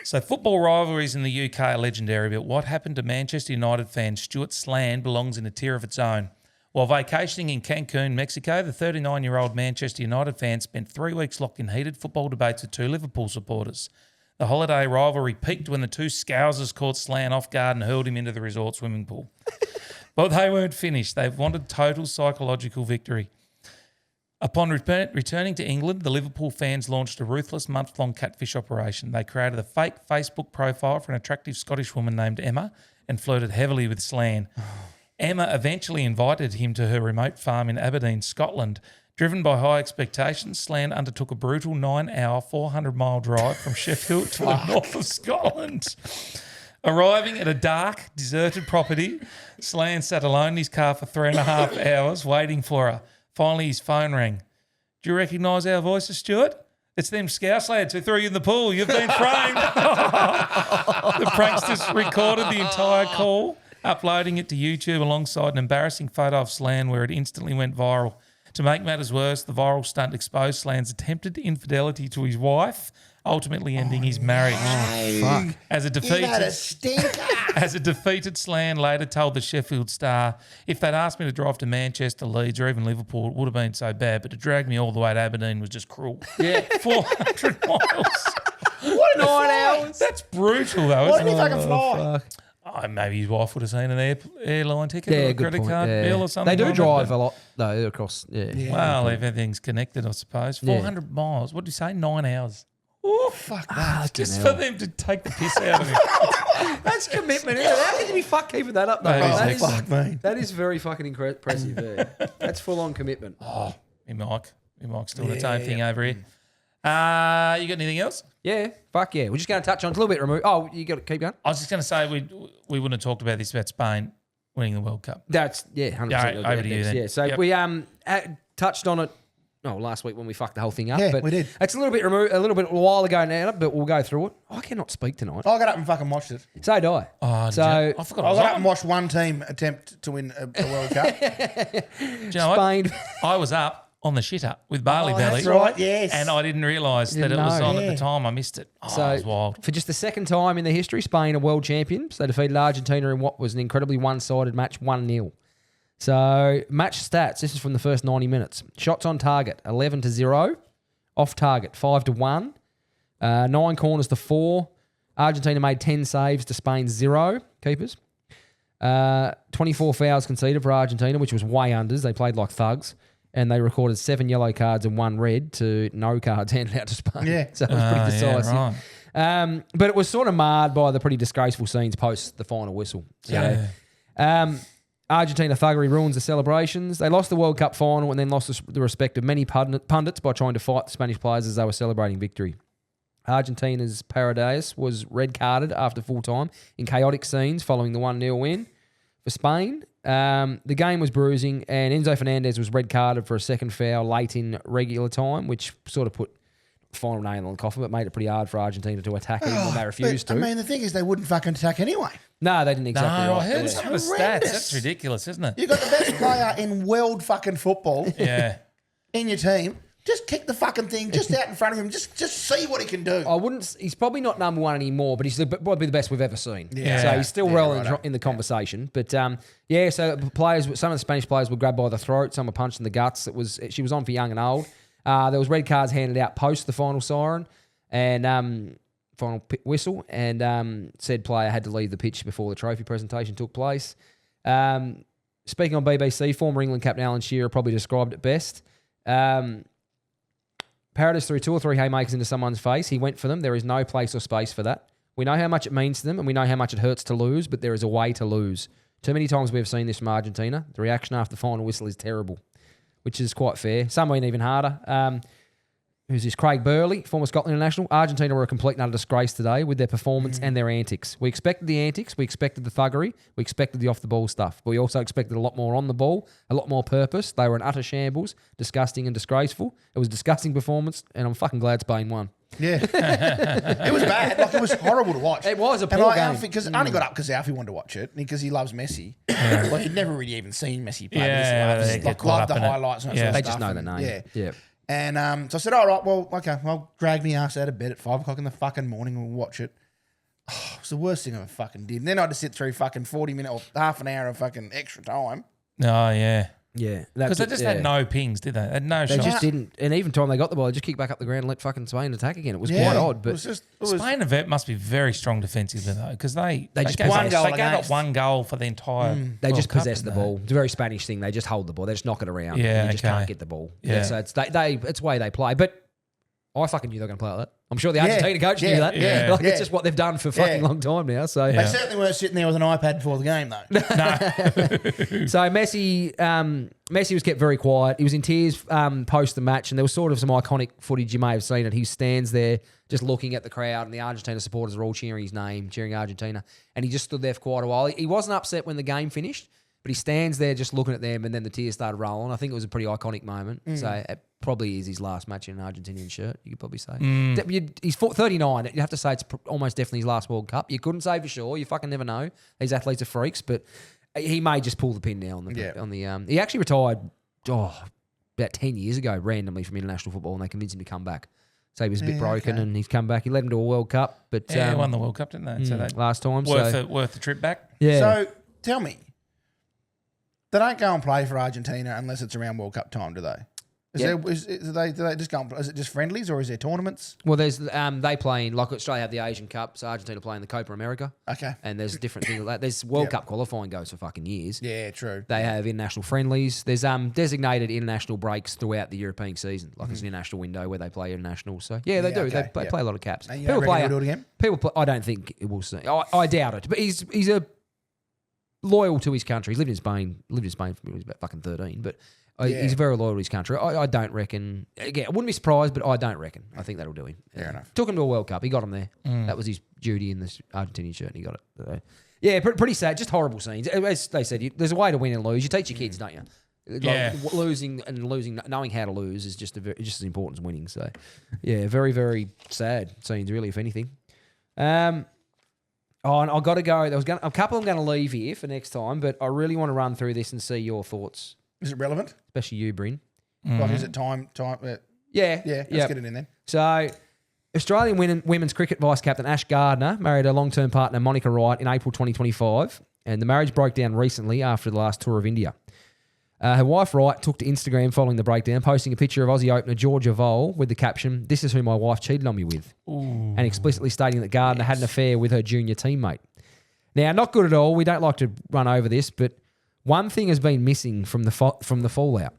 So football rivalries in the UK are legendary, but what happened to Manchester United fan Stuart Sland belongs in a tier of its own. While vacationing in Cancun, Mexico, the 39-year-old Manchester United fan spent 3 weeks locked in heated football debates with two Liverpool supporters. The holiday rivalry peaked when the two Scousers caught Slan off guard and hurled him into the resort swimming pool. But they weren't finished. They wanted total psychological victory. Upon returning to England, the Liverpool fans launched a ruthless month-long catfish operation. They created a fake Facebook profile for an attractive Scottish woman named Emma and flirted heavily with Slan. Emma eventually invited him to her remote farm in Aberdeen, Scotland. Driven by high expectations, Slan undertook a brutal 9-hour, 400-mile drive from Sheffield to the north of Scotland. Arriving at a dark, deserted property, Slan sat alone in his car for 3.5 hours waiting for her. Finally, his phone rang. Do you recognise our voices, Stuart? It's them Scouse lads who threw you in the pool. You've been framed. The pranksters recorded the entire call, uploading it to YouTube alongside an embarrassing photo of Slan where it instantly went viral. To make matters worse, the viral stunt exposed Slan's attempted infidelity to his wife, ultimately ending his marriage. Fuck. As a defeated Slan later told the Sheffield Star, if they'd asked me to drive to Manchester, Leeds or even Liverpool, it would have been so bad, but to drag me all the way to Aberdeen was just cruel. Yeah. 400 miles. What 9 hours? That's brutal though, Why isn't didn't it? he fucking fly? Fuck. Oh, maybe his wife would have seen an airline ticket or Yeah, a good credit point. card Yeah. bill or something. They do like drive that. a lot, though, across. Yeah. Well, everything's connected, I suppose. 400 miles. What did you say? 9 hours. Oh, fuck that. Just for them to take the piss out of him. That's commitment, isn't it? How can you be keeping that up, though? That is Fuck me. That is very fucking impressive. Yeah. That's full-on commitment. Me Mike's doing its own thing over here. You got anything else? Yeah, fuck yeah. We're just going to touch on it's a little bit removed. Oh, you got to keep going. I was just going to say we wouldn't have talked about this about Spain winning the World Cup. That's 100%. Yeah, We'll do over that to you next. then. Yeah, so Yep. we touched on it. Last week when we fucked the whole thing up. Yeah, but we did. It's a little bit removed, a while ago now, but we'll go through it. I cannot speak tonight. I got up and fucking watched it. So did I. Oh, So- I forgot I I was got up on. and watched one team attempt to win a World Cup. Do you know what? Spain. I was up on the shitter with Barley Belly. That's right, yes. And I didn't realise that it Didn't was know. on at Yeah. the time. I missed it. Oh, it was wild. For just the second time in their history, Spain are world champions. They defeated Argentina in what was an incredibly one-sided match, 1-0. So match stats, this is from the first 90 minutes. Shots on target, 11-0. Off target, 5-1. 9 corners to 4. Argentina made 10 saves to Spain's 0 keepers. 24 fouls conceded for Argentina, which was way unders. They played like thugs. And they recorded 7 yellow cards and 1 red to no cards handed out to Spain. Yeah. So it was pretty decisive. Yeah, right. But it was sort of marred by the pretty disgraceful scenes post the final whistle. So, Argentina thuggery ruins the celebrations. They lost the World Cup final and then lost the respect of many pundits by trying to fight the Spanish players as they were celebrating victory. Argentina's Paredes was red carded after full time in chaotic scenes following the 1-0 win for Spain. The game was bruising and Enzo Fernandez was red carded for a second foul late in regular time, which sort of put the final nail in the coffin, but made it pretty hard for Argentina to attack even when they refused to. I mean, the thing is, they wouldn't fucking attack anyway. No, they didn't exactly. No, right. I heard Yeah. some of the stats. Horrendous. That's ridiculous, isn't it? You got the best player in world fucking football Yeah. in your team. Just kick the fucking thing just out in front of him. Just see what he can do. I wouldn't. He's probably not number one anymore, but he's probably the best we've ever seen. Yeah. So he's still Yeah, well righto. in the conversation. But so players, some of the Spanish players were grabbed by the throat, some were punched in the guts. She was on for young and old. There was red cards handed out post the final siren and final whistle, and said player had to leave the pitch before the trophy presentation took place. Speaking on BBC, former England captain Alan Shearer probably described it best. Paredes threw 2 or 3 haymakers into someone's face. He went for them. There is no place or space for that. We know how much it means to them and we know how much it hurts to lose, but there is a way to lose. Too many times we have seen this from Argentina. The reaction after the final whistle is terrible, which is quite fair. Some went even harder. Who's this? Craig Burley, former Scotland international. Argentina were a complete and utter disgrace today with their performance and their antics. We expected the antics. We expected the thuggery. We expected the off-the-ball stuff. But we also expected a lot more on the ball, a lot more purpose. They were an utter shambles, disgusting and disgraceful. It was a disgusting performance, and I'm fucking glad Spain won. Yeah. It was bad. Like, it was horrible to watch. It was a and poor I, game. Because I only got up because Alfie wanted to watch it because he loves Messi. Well, he'd never really even seen Messi play. Yeah, But they he get loved caught the up in it. highlights and that Yeah. sort of They stuff. just know the and- name. Yeah. And so I said, all right, well, okay, I'll drag me ass out of bed at 5 o'clock in the fucking morning and we'll watch it. Oh, it was the worst thing I ever fucking did. And then I had to sit through fucking 40 minutes or half an hour of fucking extra time. Oh, yeah. Yeah. Because they just had no pings, did they? They had no They shots. just didn't. And even time they got the ball, they just kicked back up the ground and let fucking Spain attack again. It was Yeah. quite odd, It but was just, it was, Spain must be very strong defensively, though, because they just gave one up- goal they gave up against. 1 goal for the entire they World just Cup, possess the didn't they? ball. It's a very Spanish thing. They just hold the ball. They just knock it around. Yeah, You just okay. can't get the ball. Yeah. So it's it's the way they play. But I fucking knew they were going to play like that. I'm sure the Yeah. Argentina coach knew Yeah. that. Yeah. Like, Yeah. It's just what they've done for fucking long time now. So they certainly weren't sitting there with an iPad before the game, though. So Messi was kept very quiet. He was in tears post the match, and there was sort of some iconic footage you may have seen it. He stands there just looking at the crowd, and the Argentina supporters are all cheering his name, cheering Argentina, and he just stood there for quite a while. He wasn't upset when the game finished, but he stands there just looking at them, and then the tears started rolling. I think it was a pretty iconic moment. So it probably is his last match in an Argentinian shirt, you could probably say. He's 39. You have to say it's almost definitely his last World Cup. You couldn't say for sure. You fucking never know. These athletes are freaks, but he may just pull the pin now on the he actually retired about 10 years ago randomly from international football, and they convinced him to come back. So he was a bit broken, and he's come back. He led him to a World Cup, but Yeah, they won the World Cup, didn't they? So they last time. worth the trip back. Yeah. So tell me, they don't go and play for Argentina unless it's around World Cup time, do they? Do they just go? Is it just friendlies or is there tournaments? Well, there's they play in, like Australia have the Asian Cup, so Argentina play in the Copa America. Okay. And there's different things like that. There's World Cup qualifying goes for fucking years. Yeah, true. They have international friendlies. There's designated international breaks throughout the European season, like it's an international window where they play international. So yeah, they Yeah, do. okay, They play a lot of caps. And you don't reckon he'll do it again? People play, I don't think it will. See. I doubt it. But he's a loyal to his country. He's lived in Spain. Lived in Spain when he was about fucking 13. But He's very loyal to his country. I don't reckon. Again, I wouldn't be surprised, but I don't reckon. I think that'll do him. Fair enough. Took him to a World Cup. He got him there. That was his duty in this Argentinian shirt, and he got it. So, yeah, pretty sad. Just horrible scenes. As they said, there's a way to win and lose. You teach your kids, don't you? Yeah. Losing, knowing how to lose is just as important as winning. So, yeah, very, very sad scenes, really, if anything. And I've got to go. There was a couple I'm going to leave here for next time, but I really want to run through this and see your thoughts. Is it relevant? Especially you, Bryn. Like, is it time? Yeah. Let's get it in then. So, Australian women's cricket vice captain Ash Gardner married her long-term partner Monica Wright in April 2025, and the marriage broke down recently after the last tour of India. Her wife Wright took to Instagram following the breakdown, posting a picture of Aussie opener Georgia Vole with the caption, "This is who my wife cheated on me with," and explicitly stating that Gardner had an affair with her junior teammate. Now, not good at all. We don't like to run over this, but one thing has been missing from the fallout,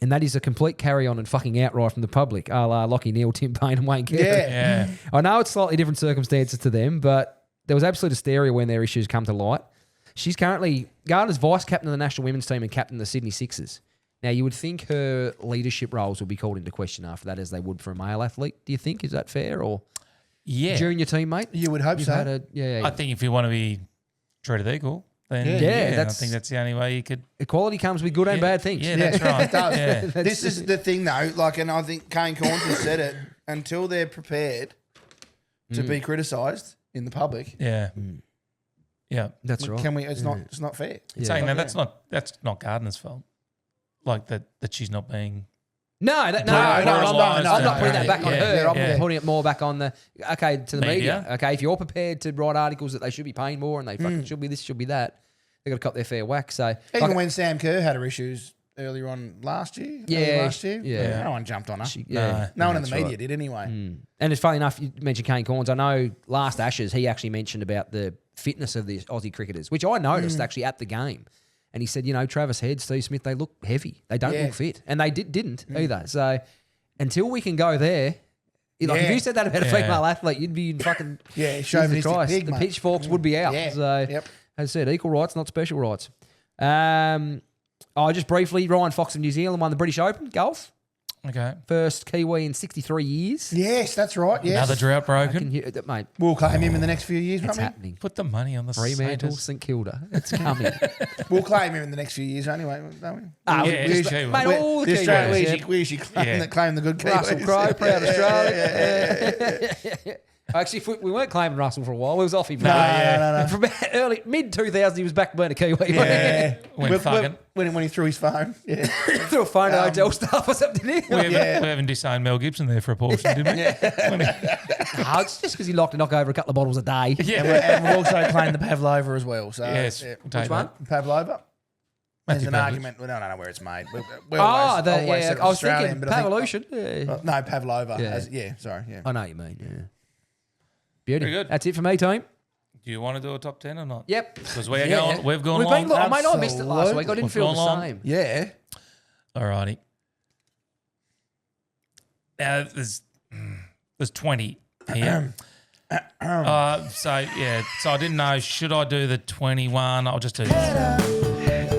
and that is a complete carry-on and fucking outright from the public, a la Lockie Neal, Tim Payne and Wayne Carey. Yeah. I know it's slightly different circumstances to them, but there was absolute hysteria when their issues come to light. She's currently Gardner's vice captain of the national women's team and captain of the Sydney Sixers. Now, you would think her leadership roles will be called into question after that, as they would for a male athlete. Do you think? Is that fair? Or junior teammate? You would hope You've so. had a- I think if you want to be treated equal, then I think that's the only way you could. Equality comes with good and bad things. Yeah, that's right. It does. Yeah. This is the thing, though. Like, and I think Kane Corns has said it. Until they're prepared to be criticised in the public, Yeah. Yeah. That's right. can we? It's not fair. Saying that's not Gardner's fault. Like that she's not being. No, I'm not putting that back on Yeah, her. I'm yeah. putting it more back on to the media. Media. Okay, if you're prepared to write articles that they should be paying more and they fucking should be this, should be that, they got to cut their fair whack. So Even when Sam Kerr had her issues earlier on last year, no one jumped on her. No one in the media did anyway. And it's funny enough, you mentioned Kane Corns. I know last Ashes, he actually mentioned about the fitness of the Aussie cricketers, which I noticed actually at the game. And he said, Travis Head, Steve Smith, they look heavy. They don't look fit. And they didn't either. So until we can go there, if you said that about a female athlete, you'd be in fucking chauvinistic Christ. pig, The mate. pitchforks would be out. Yeah. So as I said, equal rights, not special rights. Just briefly, Ryan Fox of New Zealand won the British Open, golf. Okay. First Kiwi in 63 years. Yes, that's right. Yes. Another drought I broken. can hear that, mate. We'll claim him in the next few years, It's won't we? happening. Put the money on the Fremantle, Saints. St Kilda. It's coming. We'll claim him in the next few years anyway, don't we? Yeah, just- Kiwi. mate, all the The Australians, Kiwis. we usually claim the good Kiwis. Russell Crowe, proud Australian. Actually, if we weren't claiming Russell for a while. We was off him. No. From mid 2000s, he was back being a Kiwi. Yeah. Went fucking. When he threw his phone. Yeah. Threw a phone to hotel staff or something. We haven't disowned Mel Gibson there for a portion, did we? No, it's just because he liked to knock over a couple of bottles a day. And we've also claimed the Pavlova as well. So Yes. yeah. We'll take Which one? that. Pavlova. There's Matthew an Pavlovich. argument. We don't know where it's made. We Oh, always said I it's was Australian, thinking but I think- Pavlution. Yeah. No, Pavlova. Yeah. Sorry. Yeah. I know what you mean. Yeah. Beauty. Very good. That's it for me, team. Do you want to do a top 10 or not? Yep. Because Yeah. we've gone We've long. been, mate, I missed it last week. I didn't We've feel gone the long. same. Yeah. Alrighty. Now there's 20 here. So I didn't know, should I do the 21? I'll just do this.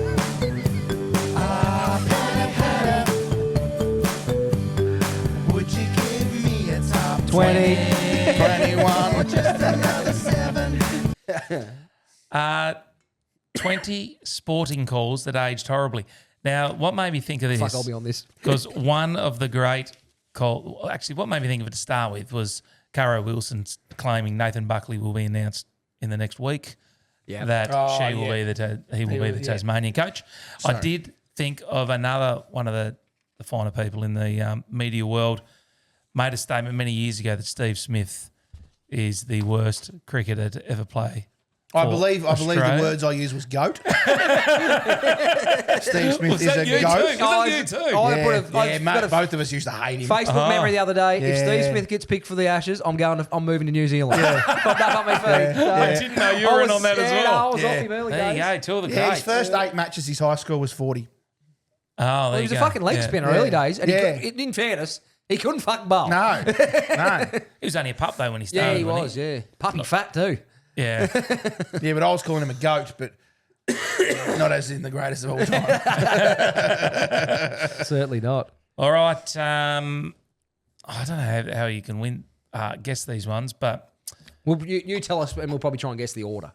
Would you give me a top 20. 21. 20 sporting calls that aged horribly. Now, what made me think of this? Fuck, I'll be on this. Because one of the great what made me think of it to start with was Caro Wilson claiming Nathan Buckley will be announced in the next week. Yeah. That Oh, he will be the yeah. Tasmanian coach. I did think of another one of the finer people in the media world made a statement many years ago that Steve Smith is the worst cricketer to ever play. I believe the Australia. words I used was goat. Steve Smith Was is that a you goat. too? Was that you too? I've got a Both of us used to hate him. Facebook memory the other day. If Steve Yeah. Smith gets picked for the Ashes, I'm moving to New Zealand. Got that on my feet. I didn't know you were in on that as well. I was off him early There you days. go, two of the Yeah, greats. his first 8 matches, his high score was 40. Oh, there He you was go. a fucking leg Yeah. spinner early days, and Yeah. in fairness, he couldn't fucking bowl. No. He was only a pup though when he Yeah, started. he wasn't was. Yeah, puppy fat too. Yeah. Yeah, but I was calling him a goat, but Not as in the greatest of all time. Certainly not. All right. I don't know how you can guess these ones, but Well, you tell us, and we'll probably try and guess the order.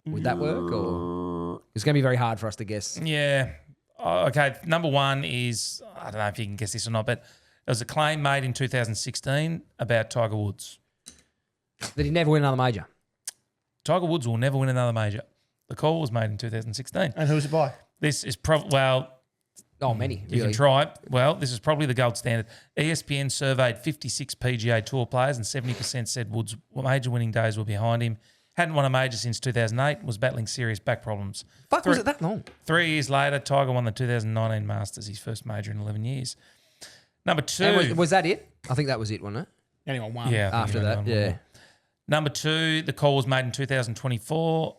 Would that work, or it's going to be very hard for us to guess? yeah. Okay. Number one is, I don't know if you can guess this or not, but there was a claim made in 2016 about Tiger Woods. That he never win another major. Tiger Woods will never win another major. The call was made in 2016. And who's it by? This is Many. you can try it. Well, this is probably the gold standard. ESPN surveyed 56 PGA Tour players and 70% said Woods' major winning days were behind him. Hadn't won a major since 2008, was battling serious back problems. Fuck, was it that long? 3 years later, Tiger won the 2019 Masters, his first major in 11 years. Number 2. And was that it? I think that was it, wasn't it? Anyone won? Yeah. I think After he that, only won one more. Number 2, the call was made in 2024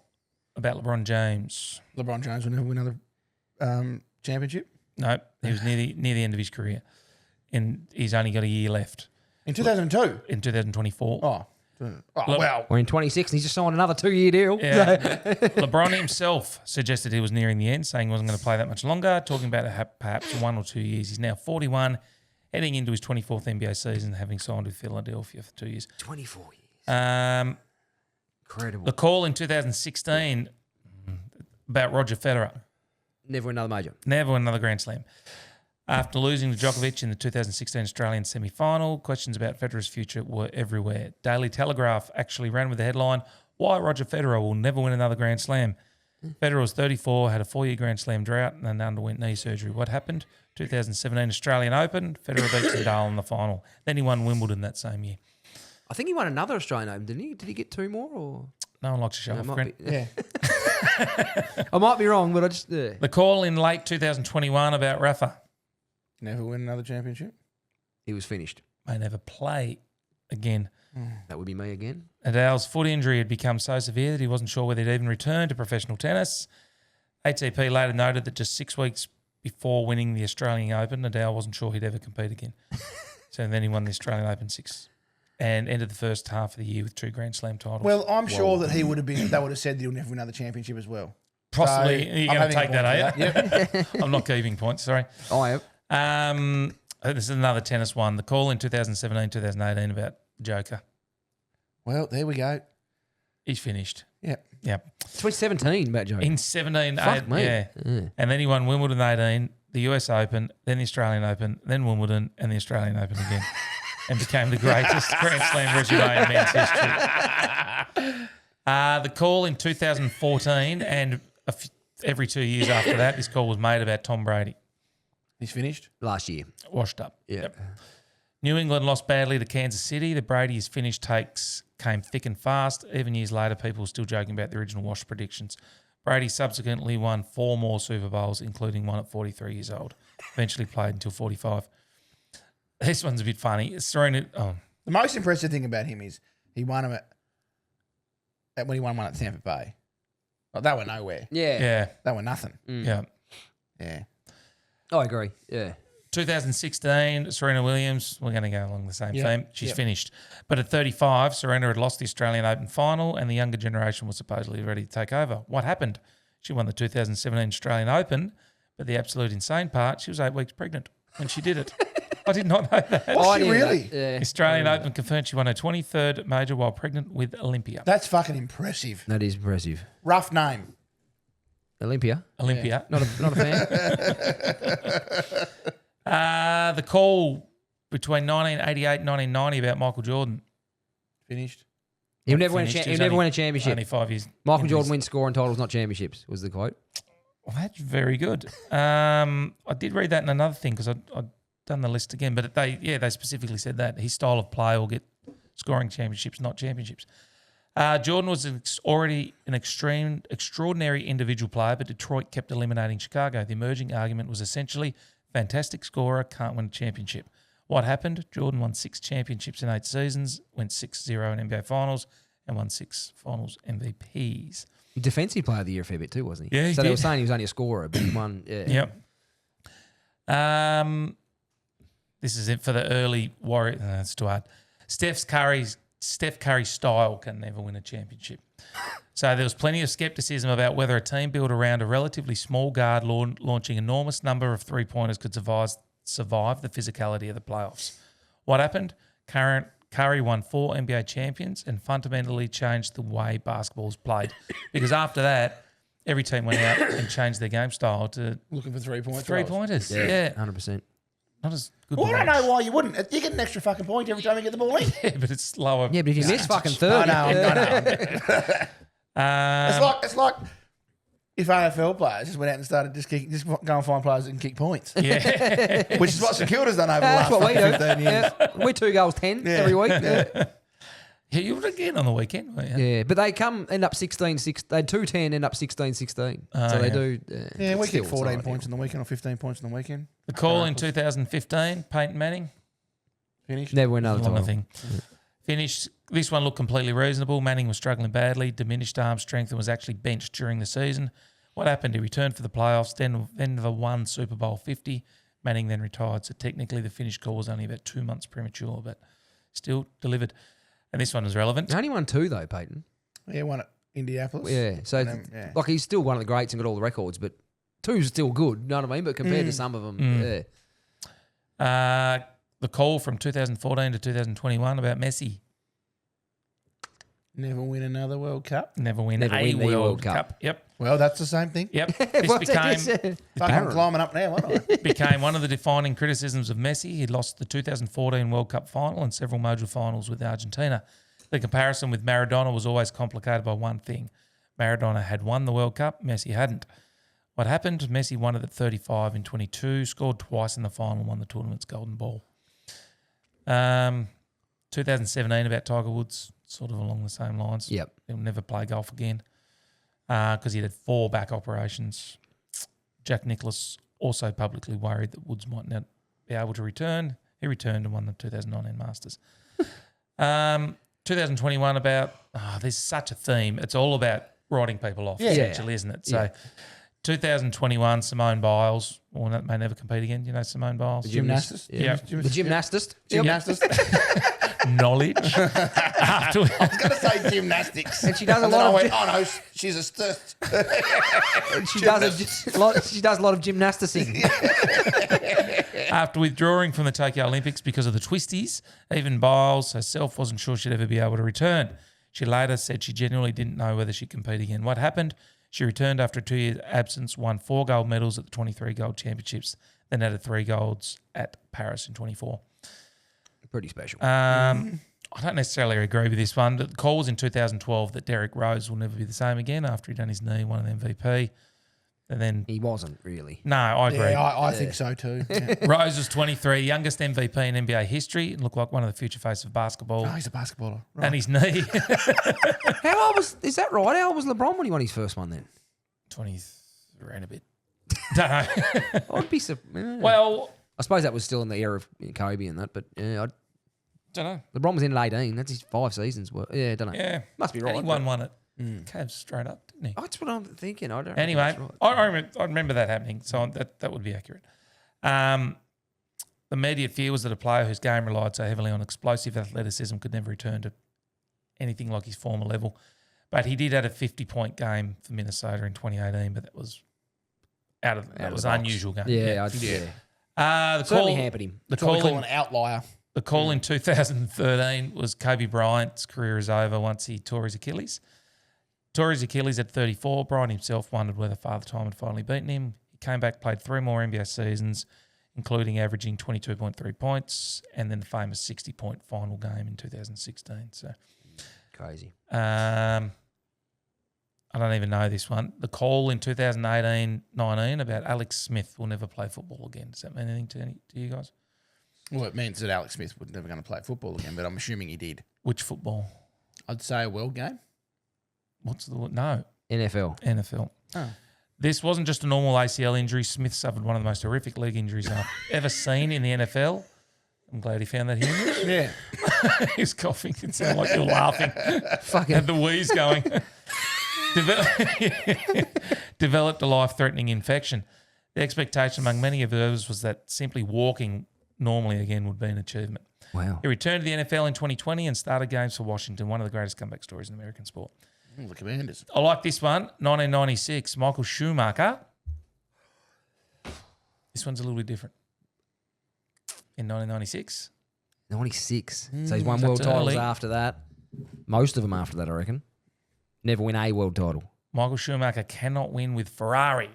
about LeBron James. LeBron James will never win another championship. No, he was near the end of his career. And he's only got a year left In 2002? in 2024. Oh, well. We're in 26 and he's just signed another 2-year deal. Yeah. LeBron himself suggested he was nearing the end, saying he wasn't going to play that much longer, talking about perhaps 1 or 2 years. He's now 41, heading into his 24th NBA season, having signed with Philadelphia for 2 years. 24 years. The Incredible. call in 2016 about Roger Federer. Never win another major. Never win another Grand Slam. After losing to Djokovic in the 2016 Australian semi-final, questions about Federer's future were everywhere. Daily Telegraph actually ran with the headline, "Why Roger Federer will never win another Grand Slam." Federer was 34, had a 4-year Grand Slam drought and then underwent knee surgery. What happened? 2017 Australian Open, Federer beat Nadal in the final. Then he won Wimbledon that same year. I think he won another Australian Open, didn't he? Did he get 2 more? Or No one likes to show No, it off, might Crent. be- Yeah. I might be wrong, but I just The call in late 2021 about Rafa. Never win another championship. he was finished. May never play again. That would be me again. Nadal's foot injury had become so severe that he wasn't sure whether he'd even return to professional tennis. ATP later noted that just 6 weeks before winning the Australian Open, Nadal wasn't sure he'd ever compete again. So then he won the Australian Open 6 and ended the first half of the year with 2 Grand Slam titles. Well, I'm sure that he would have been. They would have said that he'll never win another championship as well. possibly, So, you're I'm going to having take a that, point are you? for Yep. I'm not keeping points, sorry. I am. This is another tennis one. The call in 2017, 2018 about Joker. Well, there we go. He's finished. Yep. Yep. 2017, Matt Jones. In 17, Fuck me. yeah. And then he won Wimbledon 18, the US Open, then the Australian Open, then Wimbledon, and the Australian Open again. And became the greatest Grand Slam resume in men's history. The call in 2014 and every 2 years after that, this call was made about Tom Brady. He's finished. Last year. Washed up. Yeah. Yep. New England lost badly to Kansas City. The Brady's finish takes came thick and fast. Even years later, people were still joking about the original wash predictions. Brady subsequently won 4 more Super Bowls, including one at 43 years old. Eventually played until 45. This one's a bit funny. Serena. Oh, The most impressive thing about him is he won them when he won one at Tampa Bay. Like, they were nowhere. Yeah. yeah, They were nothing. yeah. Yeah. I agree. Yeah. 2016, Serena Williams, we're going to go along the same Yep, theme. She's yep. finished. But at 35, Serena had lost the Australian Open final and the younger generation was supposedly ready to take over. What happened? She won the 2017 Australian Open, but the absolute insane part, she was 8 weeks pregnant when she did it. I did not know that. Was I she knew really? that. Yeah. Australian Open confirmed she won her 23rd major while pregnant with Olympia. That's fucking impressive. That is impressive. Rough name. Olympia. Olympia. Not a fan. The call between 1988 and 1990 about Michael Jordan. Finished. He'll never win a Finished. He he'll was never only- win a championship. Only 5 years. Michael into Jordan his- wins scoring titles, not championships, was the quote. Well, that's very good. I did read that in another thing because I'd done the list again, but they specifically said that his style of play will get scoring championships, not championships. Jordan was already an extraordinary individual player, but Detroit kept eliminating Chicago. The emerging argument was essentially fantastic scorer, can't win a championship. What happened? Jordan won 6 championships in 8 seasons, went 6-0 in NBA Finals, and won 6 Finals MVPs. Defensive player of the year a fair bit too, wasn't he? Yeah, he so they were did. saying he was only a scorer, but he won. Yeah. Yep. This is it for the early Warrior. That's too hard. Steph Curry's Steph Curry style can never win a championship. So there was plenty of scepticism about whether a team built around a relatively small guard launching enormous number of three-pointers could survive the physicality of the playoffs. What happened? Curry won 4 NBA champions and fundamentally changed the way basketball was played. Because after that, every team went out and changed their game style to Looking for 3 points. three-pointers. Yeah. 100%. Not as good. Well, I don't know why you wouldn't. You get an extra fucking point every time you get the ball in. Yeah, but it's lower. Yeah, but if you miss fucking I 30. know. It's like if AFL players just went out and started just go and find players that can kick points. Yeah. Which is what St Kilda's done over the That's last what we do. 15 years. Yeah. We're 2 goals 10 every week. Yeah. Yeah, you would again on the weekend, weren't you? Yeah, but they end up 16-6. They 2-10, end up 16-16. So they yeah. do. Yeah, we still, get it's 14 not points on the weekend or 15 points on the weekend. The call in 2015, Peyton Manning. Finished. Never win another Long time. thing. Finished. This one looked completely reasonable. Manning was struggling badly, diminished arm strength, and was actually benched during the season. What happened? He returned for the playoffs, then the won Super Bowl 50. Manning then retired. So technically the finish call was only about 2 months premature, but still delivered. And this one was relevant. He only won 2 though, Peyton. Yeah, one at Indianapolis. Yeah, so yeah. like he's still one of the greats and got all the records, but 2's still good. You know what I mean? But compared to some of them, yeah. The call from 2014 to 2021 about Messi. Never win another World Cup. Never win Never a win the World World Cup. Cup. Yep. Well, that's the same thing. Yep. This What's became that? I'm climbing up now, aren't I? became one of the defining criticisms of Messi. He lost the 2014 World Cup final and several major finals with Argentina. The comparison with Maradona was always complicated by one thing. Maradona had won the World Cup, Messi hadn't. What happened? Messi won it at 35 in 22, scored twice in the final, won the tournament's golden ball. 2017 about Tiger Woods, sort of along the same lines. Yep. He'll never play golf again because he had 4 back operations. Jack Nicklaus also publicly worried that Woods might not be able to return. He returned and won the 2019 Masters. 2021 about, there's such a theme. It's all about writing people off, essentially, isn't it? So 2021, Simone Biles, or that may never compete again. You know Simone Biles? The gymnastist. Yeah. The gymnastist. Gymnastist. Knowledge. After I was going to say gymnastics. And she does a And then lot I of went, oh no, she's a stist. she does a lot of gymnasticing. After withdrawing from the Tokyo Olympics because of the twisties, even Biles herself wasn't sure she'd ever be able to return. She later said she genuinely didn't know whether she'd compete again. What happened? She returned after a 2-year absence, won 4 gold medals at the 23 Gold Championships, then added 3 golds at Paris in 24. Pretty special. I don't necessarily agree with this one, but the call was in 2012 that Derrick Rose will never be the same again after he'd done his knee, won an MVP. And then, He wasn't really. no, I agree. Yeah, I think so too. Yeah. Rose was 23, youngest MVP in NBA history, and looked like one of the future faces of basketball. Oh, he's a basketballer. Right. And his knee, How old is that right? How old was LeBron when he won his first one then? 23 and a bit. Don't know. I'd be Well, I suppose that was still in the era of Kobe and that, but yeah, don't know. LeBron was in at 18. That's his 5 seasons. Yeah, I don't know. Yeah. Must be right. And he won it. Cavs straight up, didn't he? Oh, that's what I'm thinking. I don't. Anyway, know if that's I remember that happening, so that would be accurate. The immediate fear was that a player whose game relied so heavily on explosive athleticism could never return to anything like his former level. But he did have a 50-point game for Minnesota in 2018, but that was out of the box. unusual game. right. The Certainly call, hampered him. the That's what we call, call in, an outlier. the call in 2013 was Kobe Bryant's career is over once he tore his Achilles. Tore his Achilles at 34. Bryant himself wondered whether Father Time had finally beaten him. He came back, played 3 more NBA seasons, including averaging 22.3 points, and then the famous 60-point final game in 2016. So Crazy. I don't even know this one. The call in 2018-19 about Alex Smith will never play football again. Does that mean anything to you guys? Well, it means that Alex Smith was never going to play football again, but I'm assuming he did. Which football? I'd say a world game. What's the word? No, NFL. NFL. Oh. This wasn't just a normal ACL injury. Smith suffered one of the most horrific leg injuries I've ever seen in the NFL. I'm glad he found that humorous. Yeah. He's coughing. It sounded like you're laughing. Fucking Had the wheeze going. Developed a life-threatening infection. The expectation among many observers was that simply walking normally again would be an achievement. Wow. He returned to the NFL in 2020 and started games for Washington, one of the greatest comeback stories in American sport. The Commanders. I like this one. 1996, Michael Schumacher. This one's a little bit different. In 1996. 96. So he's won world that's titles early. after that. Most of them after that, I reckon. Never win a world title. Michael Schumacher cannot win with Ferrari.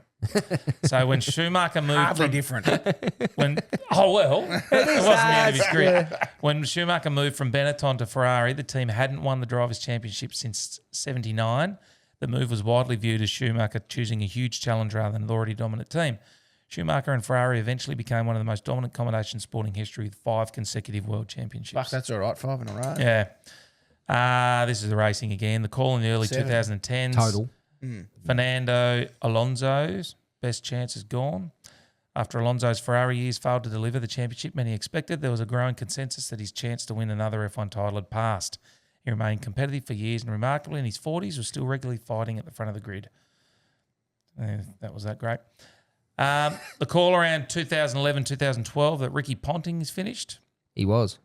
So when Schumacher moved Hardly from different. it wasn't the end of his career. When Schumacher moved from Benetton to Ferrari, the team hadn't won the Drivers' Championship since '79. The move was widely viewed as Schumacher choosing a huge challenge rather than an already dominant team. Schumacher and Ferrari eventually became one of the most dominant combinations in sporting history with 5 consecutive world championships. Fuck, that's all right. 5 in a row. Yeah. This is the racing again. The call in the early 2010s. Total. Fernando Alonso's best chance is gone. After Alonso's Ferrari years failed to deliver the championship many expected, there was a growing consensus that his chance to win another F1 title had passed. He remained competitive for years and remarkably in his 40s was still regularly fighting at the front of the grid. That was that great. The call around 2011, 2012 that Ricky Ponting is finished. He was.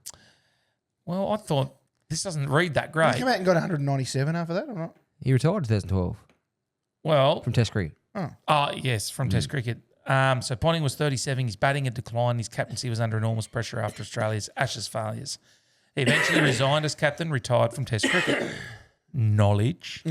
Well, I thought this doesn't read that great. He came out and got 197 after that or not? He retired in 2012 Well, from Test cricket. Yes, from Test cricket. So Ponting was 37. His batting had declined. His captaincy was under enormous pressure after Australia's Ashes failures. He eventually resigned as captain, retired from Test cricket. Knowledge.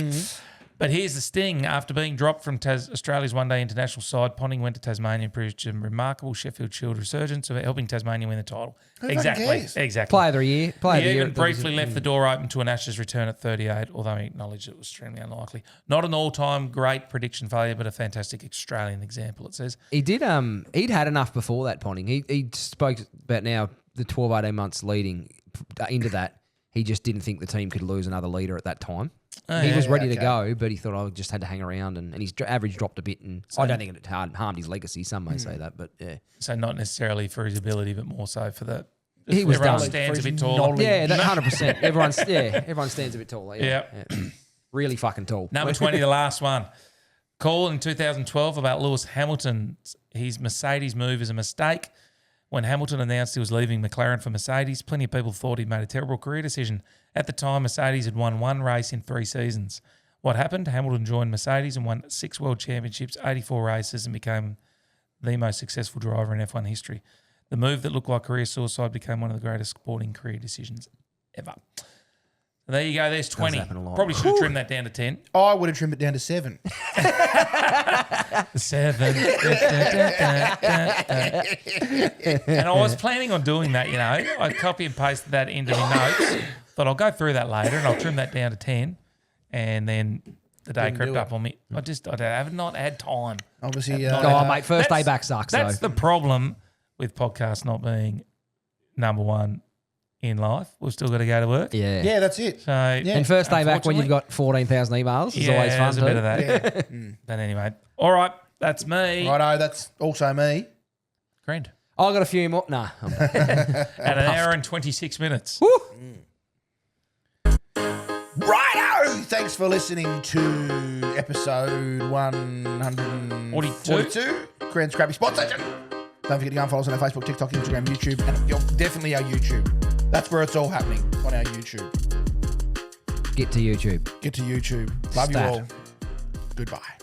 But here's the sting. After being dropped from Australia's one-day international side, Ponting went to Tasmania and produced a remarkable Sheffield Shield resurgence of helping Tasmania win the title. Who fucking cares? Exactly. Player of the year. Player of He the year. even briefly left the door open to an Ashes return at 38, although he acknowledged it was extremely unlikely. Not an all-time great prediction failure, but a fantastic Australian example, it says. He did. He'd had enough before that, Ponting. He spoke about now the 12, 18 months leading into that. He just didn't think the team could lose another leader at that time. He was ready to go, but he thought I just had to hang around, and his average dropped a bit. And I don't think it harmed his legacy. Some may say that, but yeah. So not necessarily for his ability, but more so for the He was everyone done. stands a For bit his taller. knowledge. Yeah, that 100%. Everyone stands a bit taller. Yeah. Really fucking tall. Number 20, the last one. Call in 2012 about Lewis Hamilton. His Mercedes move is a mistake. When Hamilton announced he was leaving McLaren for Mercedes, plenty of people thought he'd made a terrible career decision. At the time, Mercedes had won 1 race in 3 seasons. What happened? Hamilton joined Mercedes and won 6 world championships, 84 races, and became the most successful driver in F1 history. The move that looked like career suicide became one of the greatest sporting career decisions ever. So there you go. There's 20. happen a lot. Probably should have trimmed that down to 10. I would have trimmed it down to 7. 7. And I was planning on doing that, you know. I copy and pasted that into my notes. Thought I'll go through that later and I'll trim that down to 10. And then the day Didn't crept do up on me. I have not had time. Obviously, Oh, mate, first day That's- back sucks, That's though. the problem with podcasts not being number one in life. We've still got to go to work. Yeah. yeah, that's it. So And first day back when you've got 14,000 emails is always fun there's a too. bit of that. But anyway, all right, that's me. Righto, that's also me. Crent. I got a few more. Nah. At an hour and 26 minutes. Righto! Thanks for listening to episode 142. Crent's Crappy Spot Station. Don't forget to go and follow us on our Facebook, TikTok, Instagram, YouTube, and definitely our YouTube. That's where it's all happening, on our YouTube. Get to YouTube. Get to YouTube. Love Stat. you all. Goodbye.